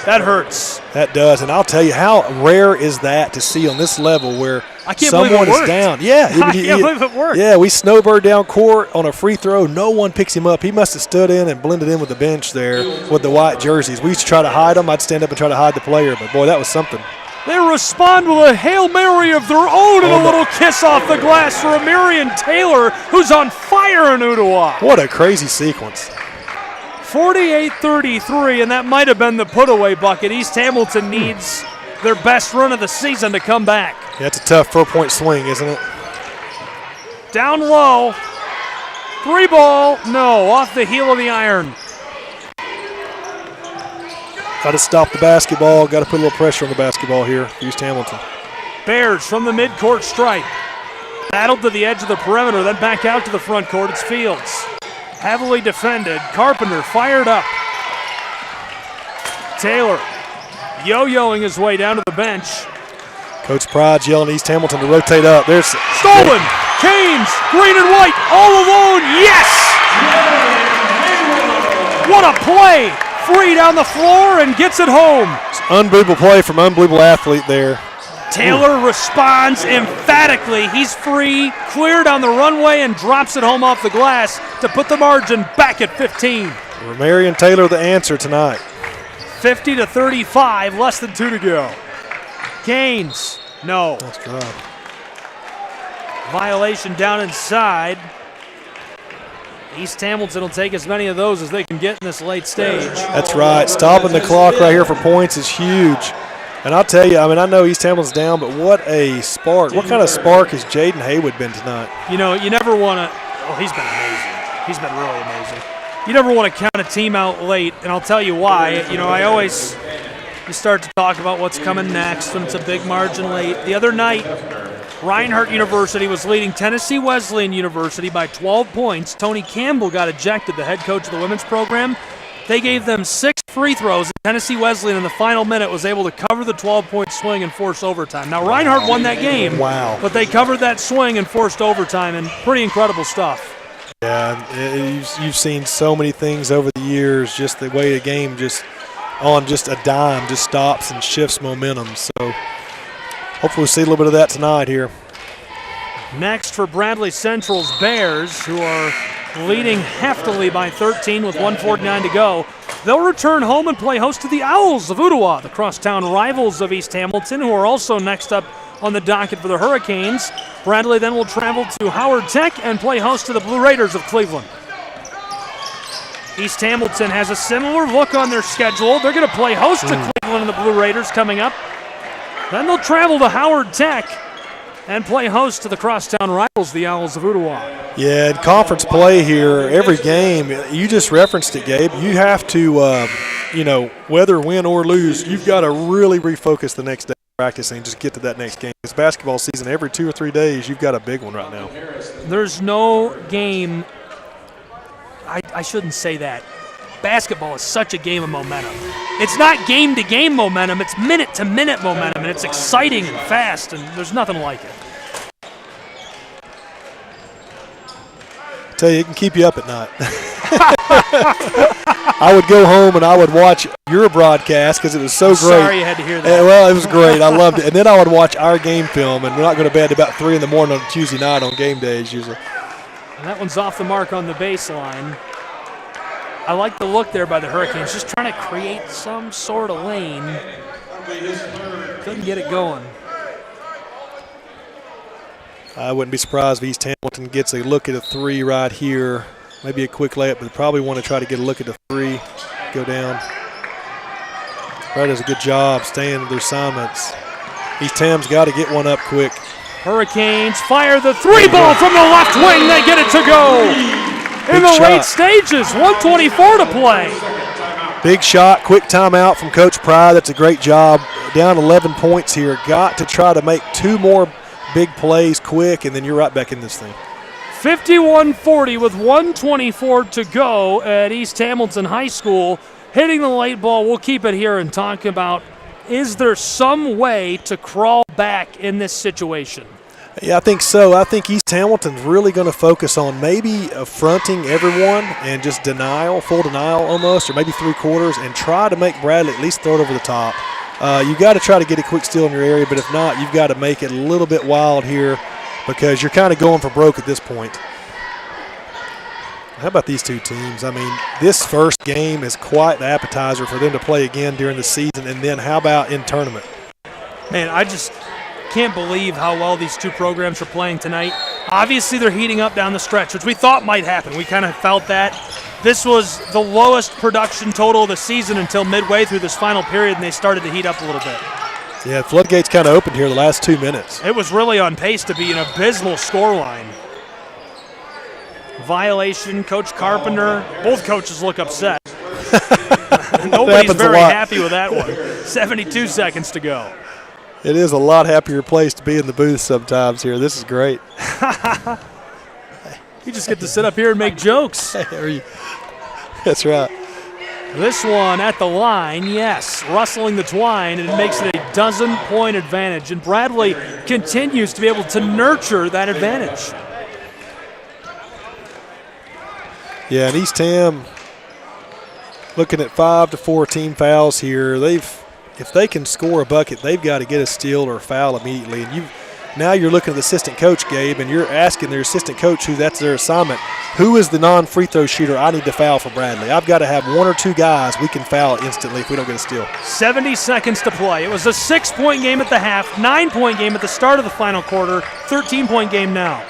That hurts. That does, and I'll tell you, how rare is that to see on this level where someone is down. Yeah, I can't believe it worked. Yeah, we snowbird down court on a free throw. No one picks him up. He must have stood in and blended in with the bench there with the white jerseys. We used to try to hide them. I'd stand up and try to hide the player, but, boy, that was something. They respond with a Hail Mary of their own and a little kiss off the glass for Ramirian Taylor, who's on fire in Ooltewah. What a crazy sequence. 48-33, and that might have been the put-away bucket. East Hamilton needs their best run of the season to come back. Yeah, it's a tough 4-point swing, isn't it? Down low. 3 ball, no, off the heel of the iron. Got to stop the basketball. Got to put a little pressure on the basketball here for East Hamilton. Bears from the midcourt stripe. Battled to the edge of the perimeter, then back out to the front court. It's Fields. Heavily defended. Carpenter fired up. Taylor yo-yoing his way down to the bench. Coach Pride's yelling East Hamilton to rotate up. There's stolen. Canes, green and white, all alone. Yes! What a play! Free down the floor and gets it home. It's unbelievable play from unbelievable athlete there. Taylor responds emphatically. He's free, clear down the runway, and drops it home off the glass to put the margin back at 15. Ramirian Taylor the answer tonight. 50-35, less than 2 to go. Canes, no. That's good. Violation down inside. East Hamilton will take as many of those as they can get in this late stage. That's right. Stopping the clock right here for points is huge. And I'll tell you, I know East Hamilton's down, but what a spark. What kind of spark has Jaden Haywood been tonight? You never want to – well, he's been amazing. He's been really amazing. You never want to count a team out late, and I'll tell you why. You start to talk about what's coming next when it's a big margin late. The other night, Reinhardt University was leading Tennessee Wesleyan University by 12 points. Tony Campbell got ejected, the head coach of the women's program. They gave them 6 free throws, and Tennessee Wesleyan in the final minute was able to cover the 12-point swing and force overtime. Now, Reinhardt won that game, wow, but they covered that swing and forced overtime, and pretty incredible stuff. Yeah, you've seen so many things over the years, just the way the game just a dime just stops and shifts momentum. So hopefully we'll see a little bit of that tonight here. Next for Bradley Central's Bears, who are leading heftily by 13 with 1:49 to go. They'll return home and play host to the Owls of Ooltewah, the crosstown rivals of East Hamilton, who are also next up on the docket for the Hurricanes. Bradley then will travel to Howard Tech and play host to the Blue Raiders of Cleveland. East Hamilton has a similar look on their schedule. They're going to play host to Cleveland and the Blue Raiders coming up. Then they'll travel to Howard Tech and play host to the crosstown rivals, the Owls of Ooltewah. Yeah, in conference play here, every game, you just referenced it, Gabe. You have to, whether win or lose, you've got to really refocus the next day practicing, just get to that next game. It's basketball season. Every 2 or 3 days, you've got a big one right now. There's no game. I shouldn't say that. Basketball is such a game of momentum. It's not game-to-game momentum. It's minute-to-minute momentum, and it's exciting and fast, and there's nothing like it. I tell you, it can keep you up at night. I would go home and I would watch your broadcast because it was so great. Sorry you had to hear that. Well, it was great. I loved it. And then I would watch our game film, and we're not going to bed about 3 in the morning on Tuesday night on game days usually. And that one's off the mark on the baseline. I like the look there by the Hurricanes, just trying to create some sort of lane. Couldn't get it going. I wouldn't be surprised if East Hamilton gets a look at a 3 right here. Maybe a quick layup, but probably want to try to get a look at the 3, go down. Brad does a good job staying with their assignments. East Ham's got to get one up quick. Hurricanes fire the 3 ball from the left wing. They get it to go. In the late stages, 1:24 to play. Big shot, quick timeout from Coach Pride. That's a great job. Down 11 points here. Got to try to make 2 more big plays quick, and then you're right back in this thing. 51-40 with 1:24 to go at East Hamilton High School. Hitting the late ball, we'll keep it here and talk about, is there some way to crawl back in this situation? Yeah, I think so. I think East Hamilton's really going to focus on maybe affronting everyone and just denial, full denial almost, or maybe 3/4, and try to make Bradley at least throw it over the top. You got to try to get a quick steal in your area, but if not, you've got to make it a little bit wild here because you're kind of going for broke at this point. How about these two teams? I mean, this first game is quite the appetizer for them to play again during the season, and then how about in tournament? Man, I just can't believe how well these two programs are playing tonight. Obviously, they're heating up down the stretch, which we thought might happen. We kind of felt that. This was the lowest production total of the season until midway through this final period, and they started to heat up a little bit. Yeah, floodgates kind of opened here the last 2 minutes. It was really on pace to be an abysmal scoreline. Violation, Coach Carpenter. Both coaches look upset. Nobody's very happy with that one. 72 seconds to go. It is a lot happier place to be in the booth sometimes here. This is great. You just get to sit up here and make jokes. That's right. This one at the line, yes, rustling the twine, and it makes it a 12-point advantage. And Bradley continues to be able to nurture that advantage. Yeah, and East Ham looking at 5 to 4 team fouls here. If they can score a bucket, they've got to get a steal or a foul immediately. And now you're looking at the assistant coach, Gabe, and you're asking their assistant coach who that's their assignment, who is the non-free throw shooter I need to foul for Bradley? I've got to have 1 or 2 guys we can foul instantly if we don't get a steal. 70 seconds to play. It was a 6-point game at the half, 9-point game at the start of the final quarter, 13-point game now.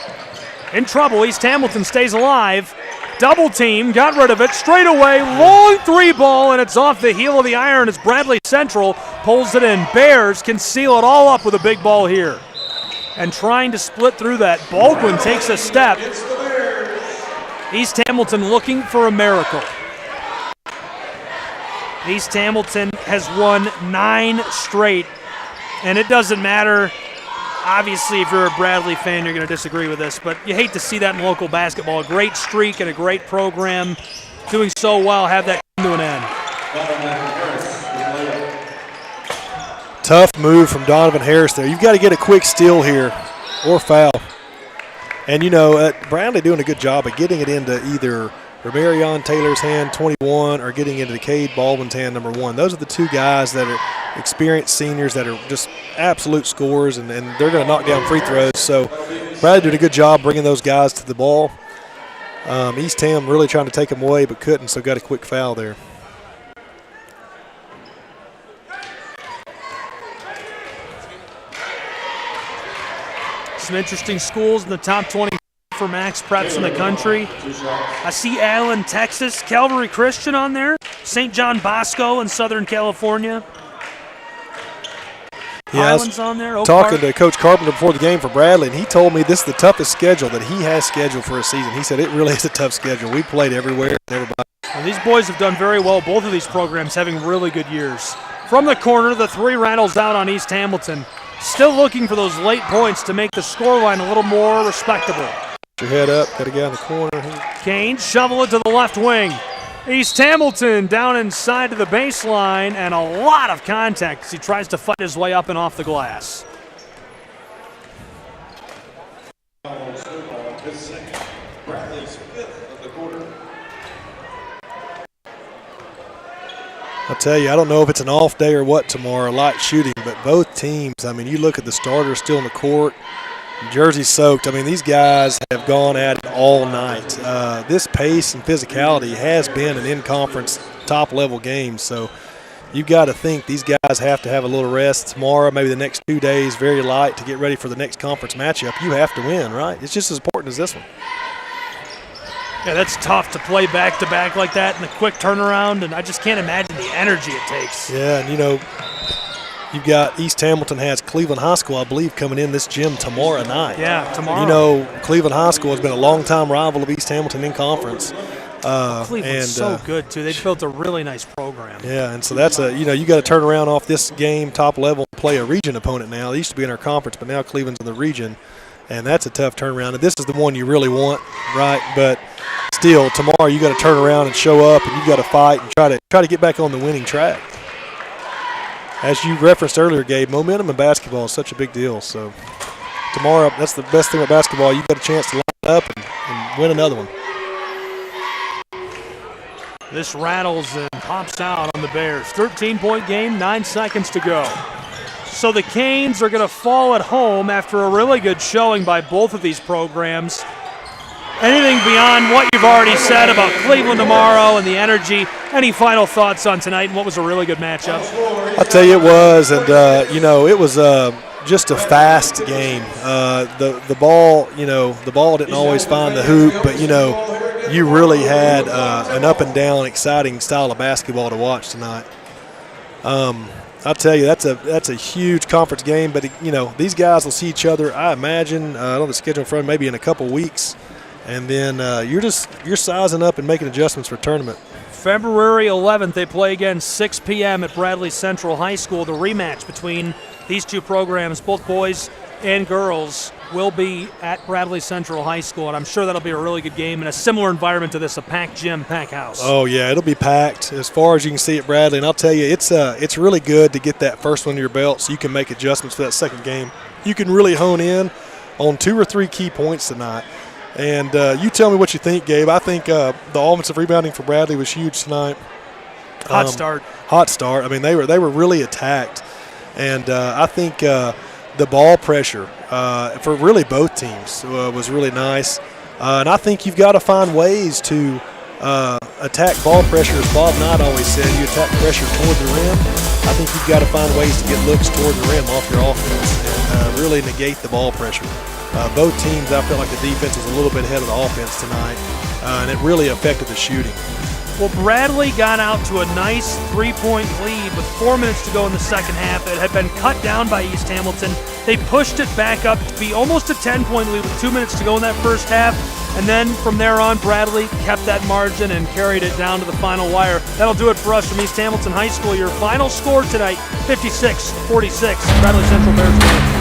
In trouble, East Hamilton stays alive. Double team, got rid of it, straight away, long 3 ball, and it's off the heel of the iron as Bradley Central pulls it in. Bears can seal it all up with a big ball here. And trying to split through that, Baldwin takes a step. East Hamilton looking for a miracle. East Hamilton has won 9 straight, and it doesn't matter. Obviously, if you're a Bradley fan, you're going to disagree with this, but you hate to see that in local basketball. A great streak and a great program doing so well, have that come to an end. Tough move from Donovan Harris there. You've got to get a quick steal here or foul. And, Bradley doing a good job of getting it into either Romarion Taylor's hand, 21, or getting into Cade Baldwin's hand, number 1. Those are the 2 guys that are experienced seniors that are just absolute scorers, and they're going to knock down free throws. So Bradley did a good job bringing those guys to the ball. East Ham really trying to take them away but couldn't, so got a quick foul there. Some interesting schools in the top 20 for max preps in the country. I see Allen, Texas, Calvary Christian on there, St. John Bosco in Southern California. Highlands on there. Talking to Coach Carpenter before the game for Bradley, and he told me this is the toughest schedule that he has scheduled for a season. He said it really is a tough schedule. We played everywhere and everybody. Well, these boys have done very well, both of these programs having really good years. From the corner, the three rattles down on East Hamilton. Still looking for those late points to make the scoreline a little more respectable. Put your head up, got to get on the corner. Canes shovel it to the left wing. East Hamilton down inside to the baseline, and a lot of contact as he tries to fight his way up and off the glass. I'll tell you, I don't know if it's an off day or what tomorrow, light shooting, but both teams, I mean, you look at the starters still in the court, jersey soaked. I mean, these guys have gone at it all night. This pace and physicality has been an in-conference top-level game, so you've got to think these guys have to have a little rest tomorrow, maybe the next 2 days, very light to get ready for the next conference matchup. You have to win, right? It's just as important as this one. Yeah, that's tough to play back-to-back like that in a quick turnaround, and I just can't imagine the energy it takes. Yeah, and, you know, you've got East Hamilton has Cleveland High School, I believe, coming in this gym tomorrow night. Yeah, tomorrow. You know, Cleveland High School has been a long-time rival of East Hamilton in conference. Cleveland's so good, too. They've built a really nice program. Yeah, and so that's you got to turn around off this game, top level, and play a region opponent now. They used to be in our conference, but now Cleveland's in the region, and that's a tough turnaround. And this is the one you really want, right? But still, tomorrow you got to turn around and show up, and you got to fight and try to get back on the winning track. As you referenced earlier, Gabe, momentum in basketball is such a big deal. So tomorrow, that's the best thing about basketball. You got a chance to line up and win another one. This rattles and pops out on the Bears. 13-point game, 9 seconds to go. So the Canes are going to fall at home after a really good showing by both of these programs. Anything beyond what you've already said about Cleveland tomorrow and the energy? Any final thoughts on tonight and what was a really good matchup? I'll tell you it was, and it was just a fast game. The ball didn't always find the hoop, but you really had an up and down, exciting style of basketball to watch tonight. I'll tell you that's a huge conference game, but these guys will see each other. I imagine I don't have the schedule in front of me, maybe in a couple weeks. And then you're sizing up and making adjustments for tournament. February 11th, they play again 6 p.m. at Bradley Central High School. The rematch between these two programs, both boys and girls, will be at Bradley Central High School, and I'm sure that'll be a really good game in a similar environment to this, a packed gym, packed house. Oh, yeah, it'll be packed as far as you can see at Bradley. And I'll tell you, it's really good to get that first one to your belt so you can make adjustments for that second game. You can really hone in on 2 or 3 key points tonight. And you tell me what you think, Gabe. I think the offensive rebounding for Bradley was huge tonight. Hot start. I mean, they were really attacked, and I think the ball pressure for really both teams was really nice. And I think you've got to find ways to attack ball pressure, as Bob Knight always said. You attack pressure toward the rim. I think you've got to find ways to get looks toward the rim off your offense and really negate the ball pressure. Both teams, I felt like the defense was a little bit ahead of the offense tonight, and it really affected the shooting. Well, Bradley got out to a nice 3-point lead with 4 minutes to go in the second half. It had been cut down by East Hamilton. They pushed it back up to be almost a 10-point lead with 2 minutes to go in that first half. And then from there on, Bradley kept that margin and carried it down to the final wire. That'll do it for us from East Hamilton High School. Your final score tonight, 56-46. Bradley Central Bears win.